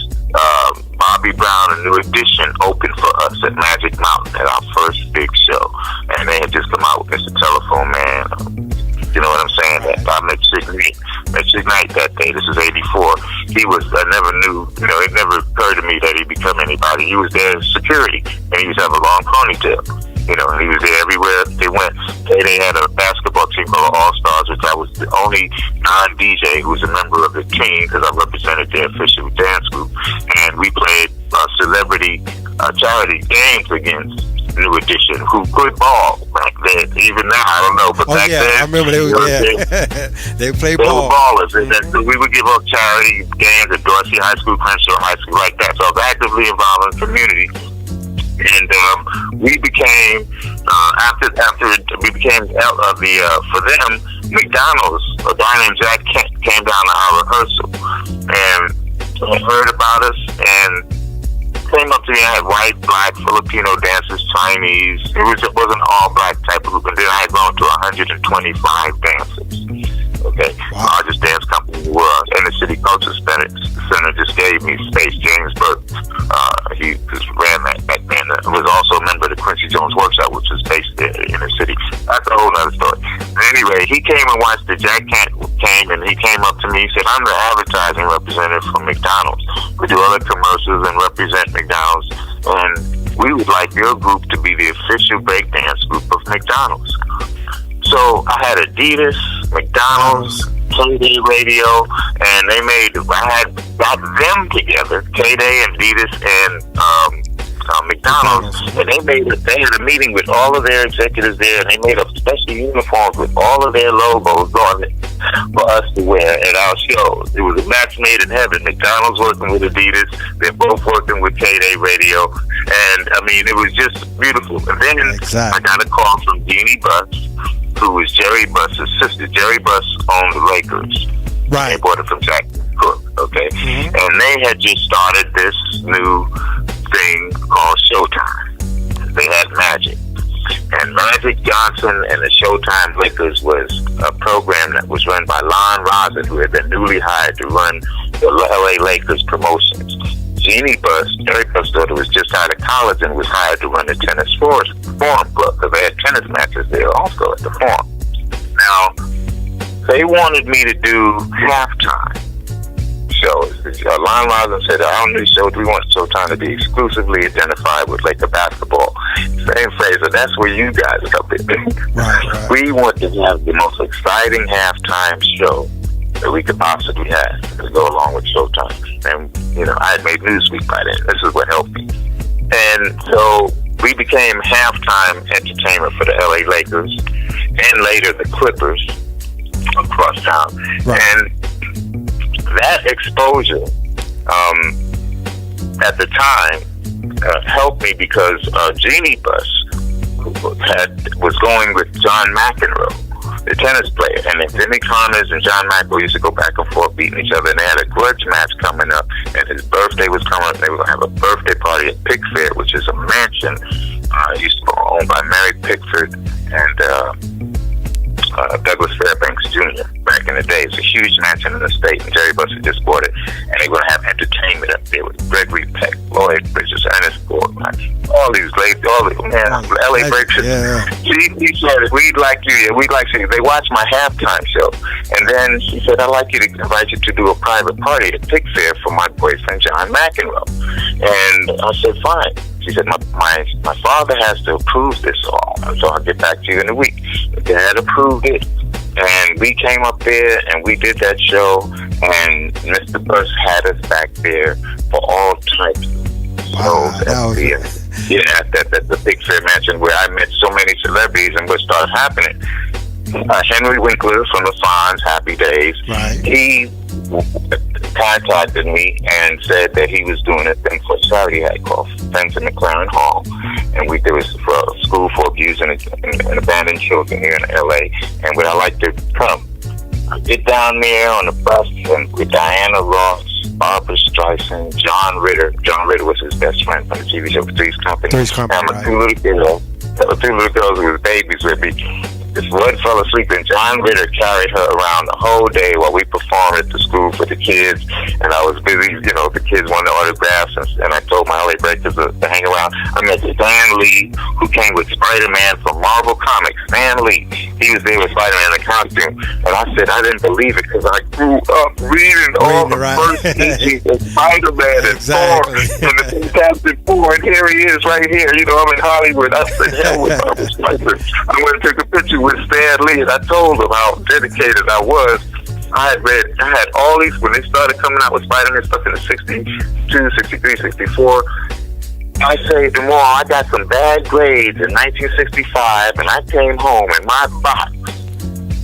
[SPEAKER 2] Bobby Brown and New Edition opened for us at Magic Mountain at our first big show. And they had just come out with Mr. Telephone Man. You know what I'm saying? That Mitch Ignite that day. This is 84. I never knew, it never occurred to me that he'd become anybody. He was there as security, and he used to have a long ponytail. And he was there everywhere they went. They had a basketball team called All Stars, which I was the only non-DJ who was a member of the team, because I represented their official dance group. And we played celebrity charity games against New Edition, who could ball back then. Even now, I don't know, but back then,
[SPEAKER 1] I remember they played ball.
[SPEAKER 2] They were ballers, and then we would give up charity games at Dorsey High School, Crenshaw High School, like that. So I was actively involved in the community. And we became after we became for them, McDonald's. A guy named Jack Kent came down to our rehearsal and heard about us and came up to me. I had white, black, Filipino dancers, Chinese. It wasn't all black type of group. And then I had gone to 125 dancers. Okay,
[SPEAKER 1] wow.
[SPEAKER 2] Largest dance company in the world. And the City Culture Center just gave me space. James Burke, he just ran that back then. I was also a member of the Quincy Jones Workshop, which was based there in the city. That's a whole other story. Anyway, he came and watched the Jack Kent came, and he came up to me. He said, "I'm the advertising representative for McDonald's. We do other commercials and represent McDonald's, and we would like your group to be the official breakdance group of McDonald's." So I had Adidas, McDonald's, K-Day Radio, and I had got them together, K-Day, Adidas, and McDonald's, and they had a meeting with all of their executives there, and they made up special uniforms with all of their logos on it for us to wear at our shows. It was a match made in heaven. McDonald's working with Adidas, they're both working with K-Day Radio, and I mean, it was just beautiful. And then I got a call from Jeannie Buss, who was Jerry Buss's sister. Jerry Buss owned the Lakers.
[SPEAKER 1] Right.
[SPEAKER 2] They bought it from Jack Cook, okay? Mm-hmm. And they had just started this new thing called Showtime. They had Magic. And Magic Johnson and the Showtime Lakers was a program that was run by Lon Rosin, who had been newly hired to run the LA Lakers promotions. Jeannie Buss, Jerry Buss' daughter, was just out of college and was hired to run the Tennis Forum Club, because they had tennis matches there also at the Forum. Now, they wanted me to do halftime shows. Lon Rosin said, our new show, we want Showtime to be exclusively identified with Laker basketball. Same phrase, and that's where you guys come in.
[SPEAKER 1] Right.
[SPEAKER 2] We want to have the most exciting halftime show that we could possibly have to go along with Showtime. And, I had made Newsweek by then. This is what helped me. And so we became halftime entertainment for the LA Lakers and later the Clippers across town. Right. And that exposure at the time helped me, because Jeannie Buss was going with John McEnroe, the tennis player, and then Jimmy Connors and John McEnroe used to go back and forth beating each other, and they had a grudge match coming up, and his birthday was coming up, and they were going to have a birthday party at Pickfair, which is a mansion used to be owned by Mary Pickford and Douglas Fairbanks Jr. back in the day. It's a huge mansion in the state, and Jerry Buss had just bought it, and they were going to have entertainment up there with Gregory Peck, Lloyd Bridges, Ernest Gordon, all these LA Breakers. Yeah. She said, we'd like you. They watched my halftime show, and then she said, I'd like you to invite you to do a private party at Pickfair for my boyfriend John McEnroe. And I said, fine. She said, my father has to approve this all, so I'll get back to you in a week. Dad approved it, and we came up there, and we did that show, and Mr. Buss had us back there for all types of shows. At the Big Fair Mansion. started happening. Henry Winkler from the Fonz, Happy Days,
[SPEAKER 1] Right.
[SPEAKER 2] he contacted me and said that he was doing a thing for charity he had called Friends in McLaren Hall, and there was for a school for abused and abandoned children here in LA, and would I like to come? I get down there on the bus and with Diana Ross, Barbara Streisand, John Ritter. John Ritter was his best friend from the TV show Three's Company.
[SPEAKER 1] Three's Company,
[SPEAKER 2] and
[SPEAKER 1] right.
[SPEAKER 2] two little girls who was babies with me. This one fell asleep, and John Ritter carried her around the whole day while we performed at the school for the kids. And I was busy, the kids wanted autographs, and I told my LA Breakers to hang around. I met Stan Lee, who came with Spider-Man from Marvel Comics. Stan Lee, he was there with Spider-Man in a costume. And I said I didn't believe it because I grew up reading all the first issues of Spider-Man and Thor and the Fantastic Four, and here he is right here. I'm in Hollywood. I said, hell with Barbara Streisand. I went and took a picture with Stan Lee, and I told him how dedicated I was. I had all these, when they started coming out with Spider-Man stuff in the 62, 63, 64, I saved them all. I got some bad grades in 1965, and I came home, and my box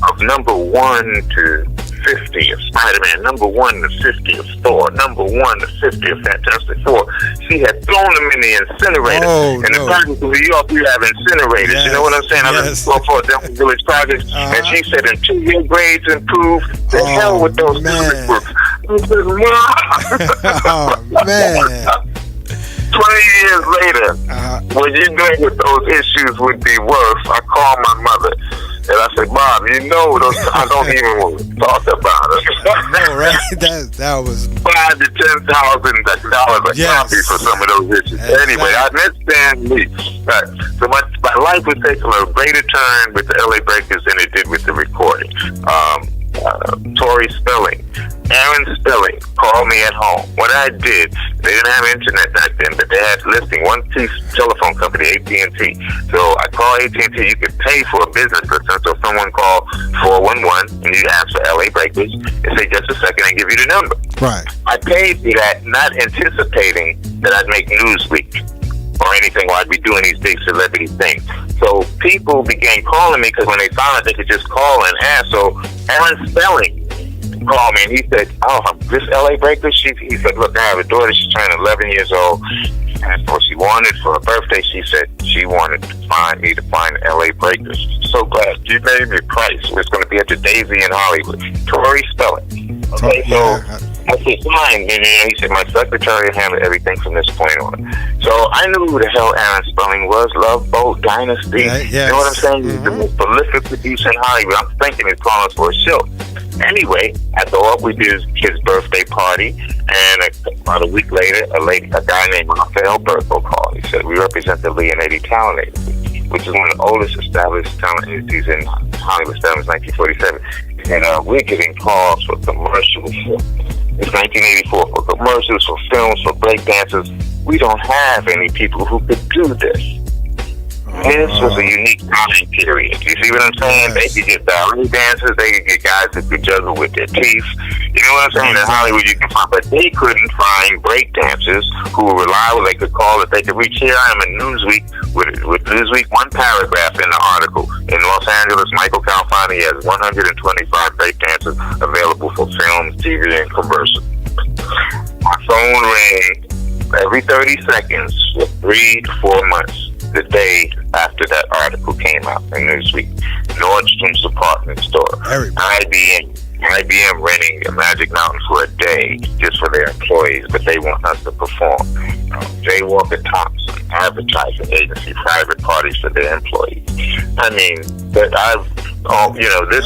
[SPEAKER 2] of number 1 to 50 of Spider-Man, number 1 to 50 of Thor, number 1 to 50 of Fantastic Four. She had thrown them in the incinerator. In the project of New York, we have incinerators.
[SPEAKER 1] Yes.
[SPEAKER 2] You know what I'm saying? I was for Delta Village Projects, and she said, until your grades improve, the hell with those comic books. I said,
[SPEAKER 1] Oh, man.
[SPEAKER 2] 20 years later, what you doing with those issues would be worth. I called my mother. And I said, Mom, I don't even want to talk about it.
[SPEAKER 1] No, right? That was
[SPEAKER 2] $5,000 to $10,000 a copy for some of those issues.
[SPEAKER 1] Exactly.
[SPEAKER 2] Anyway, I met Stan Lee. Right. So my life was taking a greater turn with the LA Breakers than it did with the recording. Tori Spelling, Aaron Spelling called me at home. What I did, they didn't have internet back then, but they had listing one piece telephone company, AT&T. So I called AT&T. You could pay for a business person. So someone called 411 and you ask for LA Breakers. They say just a second and give you the number.
[SPEAKER 1] right.
[SPEAKER 2] I paid for that, not anticipating that I'd make Newsweek or anything, or I'd be doing these big celebrity things. So people began calling me because when they found out they could just call and ask. So Aaron Spelling called me and he said, this LA Breakers? He said, look, I have a daughter. She's turning 11 years old. And what she wanted for her birthday, she said she wanted me to find LA Breakers. So glad you gave me a price. It's going to be at the Daisy in Hollywood. Tori Spelling. Okay, so I said, fine. And he said, my secretary will handle everything from this point on. So I knew who the hell Aaron Spelling was. Love Boat, Dynasty.
[SPEAKER 1] Yes.
[SPEAKER 2] You know what I'm saying? He's the most prolific producer in Hollywood. I'm thinking he's calling us for a show. Anyway, I go up, we did his birthday party, and about a week later, a guy named Rafael Berko called. He said, we represent the Lee and Eddie Talent Agency, which is one of the oldest established talent agencies in Hollywood, established in 1947. And we're getting calls for commercials. It's 1984, for commercials, for films, for breakdancers. We don't have any people who could do this. This was a unique time period. You see what I'm saying? They could get ballet dancers. They could get guys that could juggle with their teeth. You know what I'm saying? In Hollywood, you can find, but they couldn't find break dancers who were reliable. They could call if they could reach. Here I am in Newsweek with Newsweek, one paragraph in the article. In Los Angeles, Michael Calfani has 125 break dancers available for films, TV, and commercials. My phone rang every 30 seconds for 3 to 4 months. The day after that article came out in Newsweek, Nordstrom's department store, IBM renting a Magic Mountain for a day just for their employees, but they want us to perform. J. Walker Thompson, advertising agency, private parties for their employees. I mean, this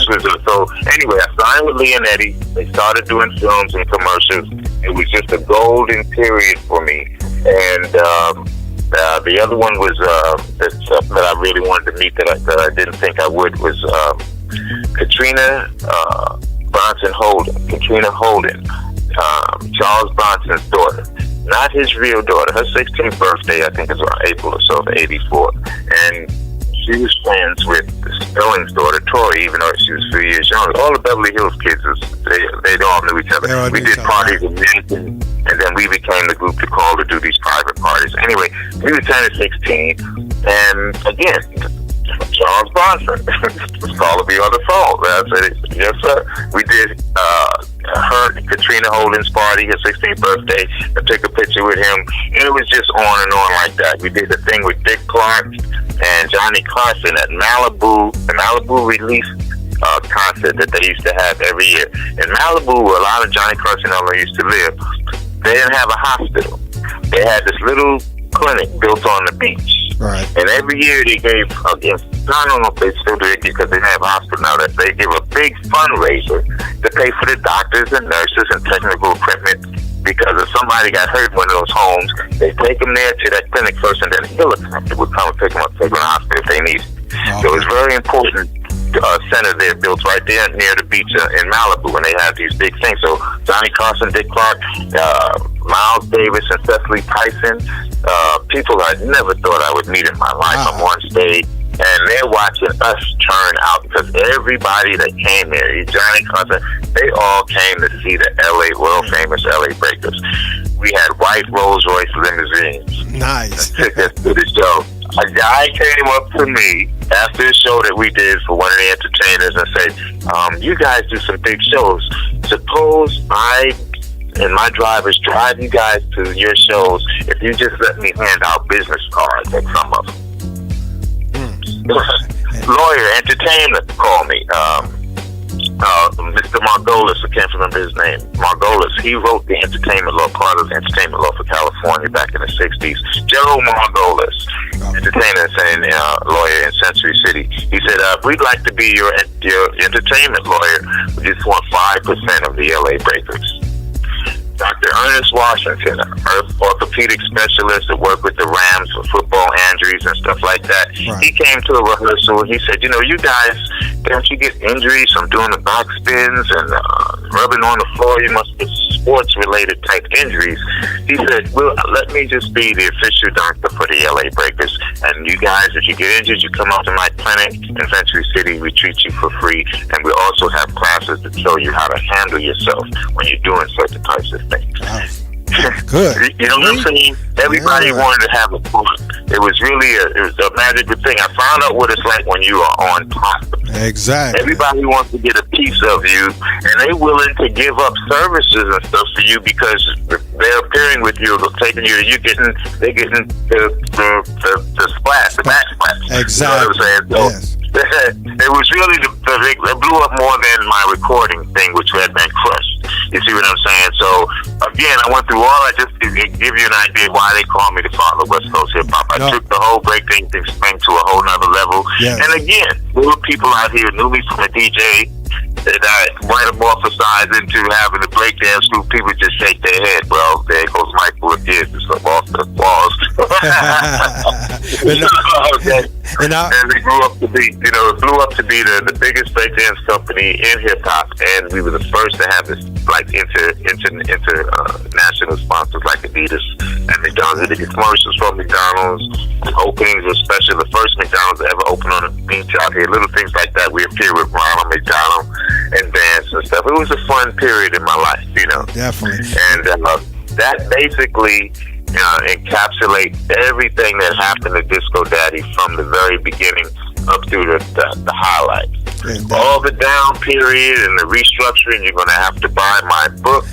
[SPEAKER 2] was so. Anyway, I signed with Lee and Eddie. They started doing films and commercials. It was just a golden period for me, and. The other one was that I really wanted to meet that I didn't think I would was Katrina Bronson Holden. Katrina Holden, Charles Bronson's daughter, not his real daughter. Her 16th birthday, I think, is around April or so of '84, and she was friends with Spelling's daughter, Tori, even though she was 3 years younger. All the Beverly Hills kids, they all knew each other. We did parties in Manhattan, and then we became the group to call to do these private parties. Anyway, we were turning 16, and again, Charles Bronson. It's called to be on the phone. I said, yes, sir. We did her Katrina Holden's party, his 16th birthday. I took a picture with him, and it was just on and on like that. We did the thing with Dick Clark and Johnny Carson at the Malibu release concert that they used to have every year. In Malibu, where a lot of Johnny Carson and them used to live, they didn't have a hospital. They had this little clinic built on the beach.
[SPEAKER 1] Right.
[SPEAKER 2] And every year they gave, I don't know if they still do it because they have a hospital now, that they give a big fundraiser to pay for the doctors and nurses and technical equipment, because if somebody got hurt in one of those homes, they take them there to that clinic first, and then a helicopter would come and pick them up, take them to the hospital if they need it. Okay. So it's very important. Center there built right there near the beach in Malibu, and they have these big things. So Johnny Carson, Dick Clark, Miles Davis, and Cecily Tyson, people I never thought I would meet in my life. I'm on stage, and they're watching us turn out, because everybody that came here, Johnny Carson, they all came to see the world famous LA Breakers. We had white Rolls Royce limousines.
[SPEAKER 1] Nice.
[SPEAKER 2] Took us to the show. A guy came up to me after the show that we did for one of the entertainers and said, you guys do some big shows. Suppose I and my drivers drive you guys to your shows if you just let me hand out business cards at some of them. Lawyer, entertainer called me. Mr. Margolis, I can't remember his name. Margolis, he wrote the entertainment law, part of the entertainment law for California back in the 60s. Gerald Margolis, entertainer and lawyer in Century City. He said, we'd like to be your entertainment lawyer. We just want 5% of the LA Breakers. Dr. Ernest Washington, an orthopedic specialist that worked with the Rams for football injuries and stuff like that. Right. He came to a rehearsal. He said, you guys, don't you get injuries from doing the back spins and rubbing on the floor? You must get sports-related type injuries. He said, well, let me just be the official doctor for the LA Breakers. And you guys, if you get injured, you come out to my clinic in Century City. We treat you for free. And we also have classes to show you how to handle yourself when you're doing certain types of things.
[SPEAKER 1] Wow. Good.
[SPEAKER 2] You know what I'm saying? Everybody wanted to have a fun. It was really a magical thing. I found out what it's like when you are on top.
[SPEAKER 3] Exactly.
[SPEAKER 2] Everybody wants to get a piece of you, and they're willing to give up services and stuff for you because they're appearing with you, taking you. They're getting the splash, the back splash.
[SPEAKER 3] Exactly.
[SPEAKER 2] You know what I'm saying? So,
[SPEAKER 3] yes.
[SPEAKER 2] It was really it blew up more than my recording thing, which had been crushed. You see what I'm saying? So again, I went through all that just to give you an idea why they call me the father of West Coast hip hop. I took the whole breakdance thing to a whole nother level. Yes. And again, there were people out here knew me from a DJ that I metamorphosized into having a breakdance group. People just shake their head. Well, there goes Michael again, just off the walls. Okay. And they grew up to be, it blew up to be the biggest breakdance company in hip hop, and we were the first to have this like international sponsors like Adidas and McDonald's. We did commercials from McDonald's. Openings were special. The first McDonald's ever opened on the beach out here. Little things like that. We appeared with Ronald McDonald and dance and stuff. It was a fun period in my life,
[SPEAKER 3] Definitely.
[SPEAKER 2] And that basically encapsulates everything that happened to Disco Daddy from the very beginning up through the highlights. All the down period and the restructuring. You're going to have to buy my book,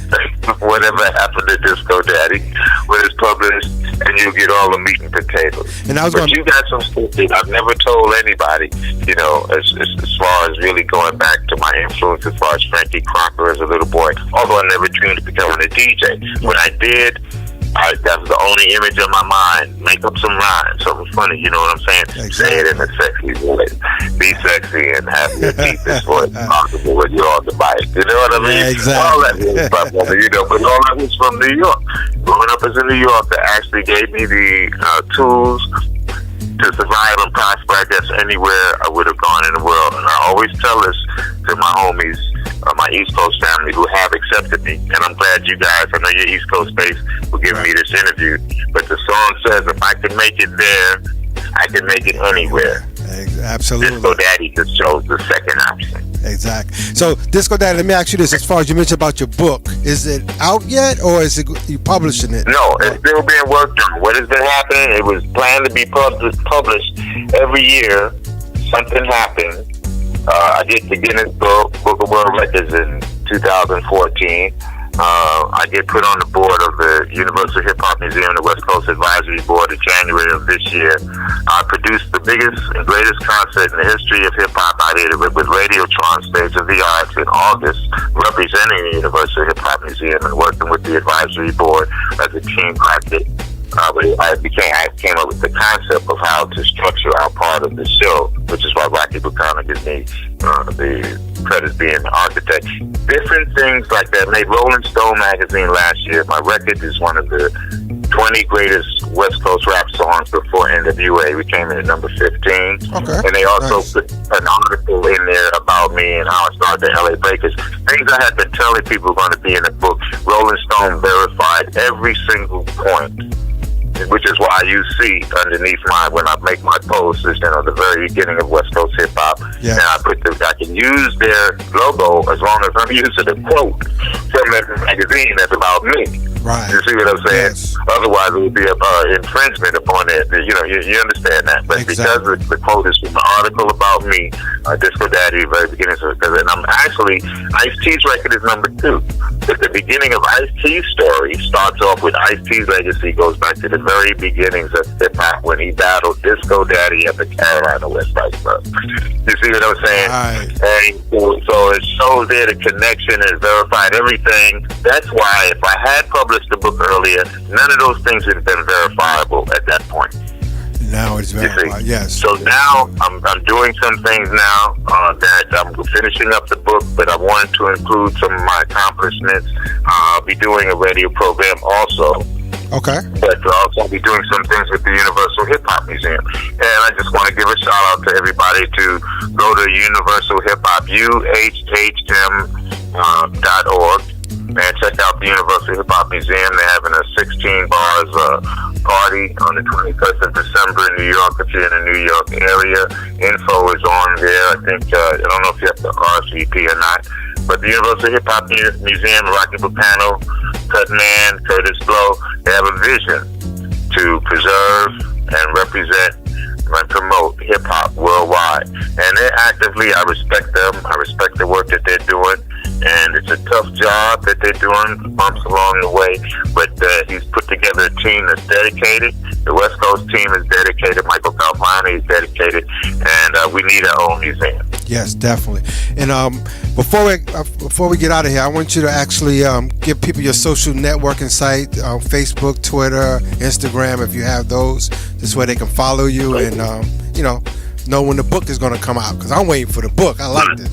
[SPEAKER 2] whatever happened to Disco Daddy, when it's published, and you'll get all the meat and potatoes. But you got some stuff that I've never told anybody, as far as really going back to my influence as far as Frankie Crocker as a little boy, although I never dreamed of becoming a DJ. When I did, that was the only image in my mind. Make up some rhymes, something funny, you know what I'm saying? Exactly. Say it in a sexy voice. Be sexy and have your deepest voice possible when you're on the mic. You know what I mean?
[SPEAKER 3] Yeah, exactly.
[SPEAKER 2] All that was but all that was from New York. Growing up as in New York, that actually gave me the tools to survive and prosper, I guess, anywhere I would have gone in the world. And I always tell this to my homies, my East Coast family who have accepted me. And I'm glad you guys, I know your East Coast base, for giving me this interview. But the song says, if I can make it there, I can make it anywhere.
[SPEAKER 3] Absolutely.
[SPEAKER 2] Disco Daddy just chose the second option.
[SPEAKER 3] Exactly. So, Disco Daddy, let me ask you this. As far as you mentioned about your book, is it out yet, or is it you publishing it?
[SPEAKER 2] No, it's still being worked on. What has been happening, it was planned to be published every year something happened. I get the Guinness Book of World Records in 2014. I get put on the board of the Universal Hip Hop Museum, the West Coast Advisory Board, in January of this year. I produced the biggest and greatest concert in the history of hip hop. I did it with Radiotron Stage of the Arts in August, representing the Universal Hip Hop Museum and working with the advisory board as a team practice. I came up with the concept of how to structure our part of the show, which is why Rocky Buchanan gives me the credit being the architect. Different things like that made Rolling Stone magazine last year. My record is one of the 20 greatest West Coast rap songs before NWA. We came in at number 15.
[SPEAKER 3] Okay.
[SPEAKER 2] And they also put an article in there about me and how I started the LA Breakers. Things I had been telling people were going to be in the book. Rolling Stone verified every single point, which is why you see underneath when I make my posts, is, the very beginning of West Coast hip hop.
[SPEAKER 3] Yeah.
[SPEAKER 2] And I can use their logo as long as I'm using a quote from that magazine that's about me.
[SPEAKER 3] Right.
[SPEAKER 2] You see what I'm saying?
[SPEAKER 3] Yes.
[SPEAKER 2] Otherwise, it would be an infringement upon it. You understand that. But
[SPEAKER 3] Exactly.
[SPEAKER 2] because the quote is from an article about me, Disco Daddy, very beginning, and I'm actually, Ice-T's record is number 2. But the beginning of Ice-T's story starts off with Ice-T's legacy, goes back to the very beginnings of hip-hop when he battled Disco Daddy at the Carolina West Side Club. You see what I'm saying?
[SPEAKER 3] Right.
[SPEAKER 2] And so it shows there the connection and verified everything. That's why if I had published the book earlier, none of those things would have been verifiable at that point.
[SPEAKER 3] Now it's verified. Yes.
[SPEAKER 2] So now I'm doing some things now that I'm finishing up the book, but I wanted to include some of my accomplishments. I'll be doing a radio program also.
[SPEAKER 3] Okay.
[SPEAKER 2] But I'll also be doing some things with the Universal Hip Hop Museum. And I just want to give a shout out to everybody to go to Universal Hip Hop, UHHM.org, and check out the Universal Hip Hop Museum. They're having a 16 bars party on the 21st of December in New York, if you're in the New York area. Info is on there. I think, I don't know if you have to RSVP or not. But the Universal Hip Hop Museum, Rocky Buchanan, Cutman, Curtis Blow, they have a vision to preserve and represent and promote hip-hop worldwide. And they're actively, I respect them. I respect the work that they're doing. And it's a tough job that they're doing, bumps along the way. But he's put together a team that's dedicated. The West Coast team is dedicated. Michael Calfani is dedicated. And we need our own museum.
[SPEAKER 3] Yes, definitely. And before we get out of here, I want you to actually give people your social networking site, Facebook, Twitter, Instagram, if you have those. This way they can follow you and know when the book is going to come out. Because I'm waiting for the book. I like this.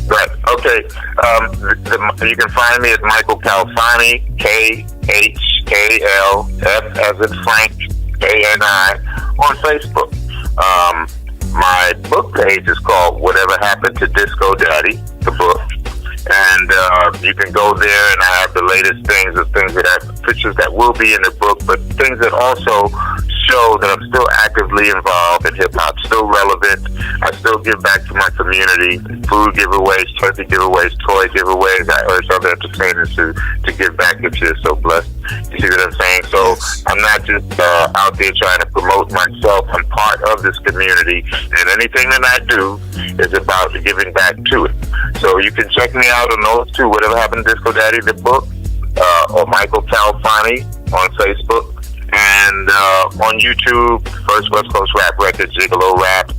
[SPEAKER 2] Right. Okay. You can find me at Michael Calfani, KHKLF as in Frank, ANI, on Facebook. My book page is called Whatever Happened to Disco Daddy, the book. And you can go there, and I have the latest things, pictures that will be in the book, but things that also show that I'm still actively involved in hip-hop, still relevant. I still give back to my community, food giveaways, turkey giveaways, toy giveaways. I urge other entertainers to give back if you're so blessed. You see what I'm saying? So I'm not just out there trying to promote myself. I'm part of this community, and anything that I do is about giving back to it. So you can check me out on those two, Whatever Happened to Disco Daddy, the book, or Michael Calfani on Facebook. And on YouTube, First West Coast Rap Records, Gigolo Rap,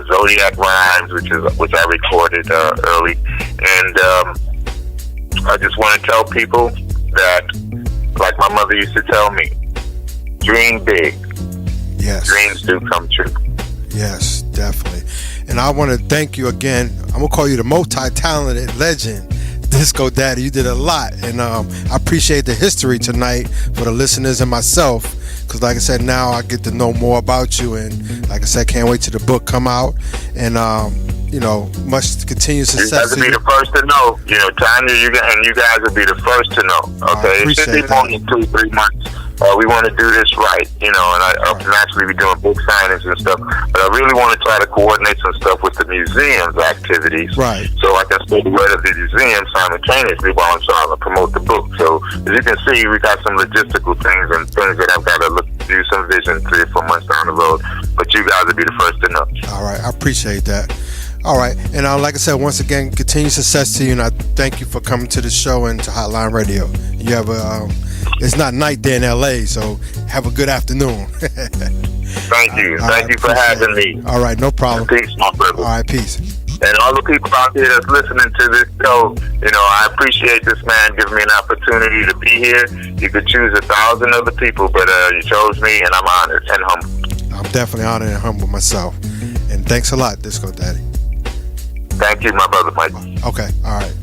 [SPEAKER 2] Zodiac Rhymes, which I recorded early. And I just want to tell people that, like my mother used to tell me, dream big.
[SPEAKER 3] Yes.
[SPEAKER 2] Dreams do come true.
[SPEAKER 3] Yes, definitely. And I want to thank you again. I'm going to call you the multi-talented legend, Disco Daddy. You did a lot, and I appreciate the history tonight for the listeners and myself, because like I said, now I get to know more about you, and like I said, can't wait till the book come out, and much continued success.
[SPEAKER 2] You guys will be the first to know. Tanya, you guys will be the first to know. Okay, it should be more than 2-3 months. We want to do this right, and I'll naturally be doing book signings and stuff, but I really want to try to coordinate some stuff with the museum's activities,
[SPEAKER 3] right?
[SPEAKER 2] So I can spread the word of the museum simultaneously while I'm trying to promote the book. So as you can see, we got some logistical things and things that I've got to do some vision 3 or 4 months down the road. But you guys rather be the first to know.
[SPEAKER 3] All right, I appreciate that. All right, and like I said, once again, continued success to you, and I thank you for coming to the show and to Hotline Radio. You have it's not night there in LA, so have a good afternoon.
[SPEAKER 2] Thank you. Thank you for having me.
[SPEAKER 3] All right, no problem.
[SPEAKER 2] Peace, my brother.
[SPEAKER 3] All right, peace.
[SPEAKER 2] And all the people out there that's listening to this show, I appreciate this man giving me an opportunity to be here. You could choose 1,000 other people, but you chose me, and I'm honored and humbled.
[SPEAKER 3] I'm definitely honored and humble myself. And thanks a lot, Disco Daddy.
[SPEAKER 2] Thank you, my brother Mike.
[SPEAKER 3] Okay, all right.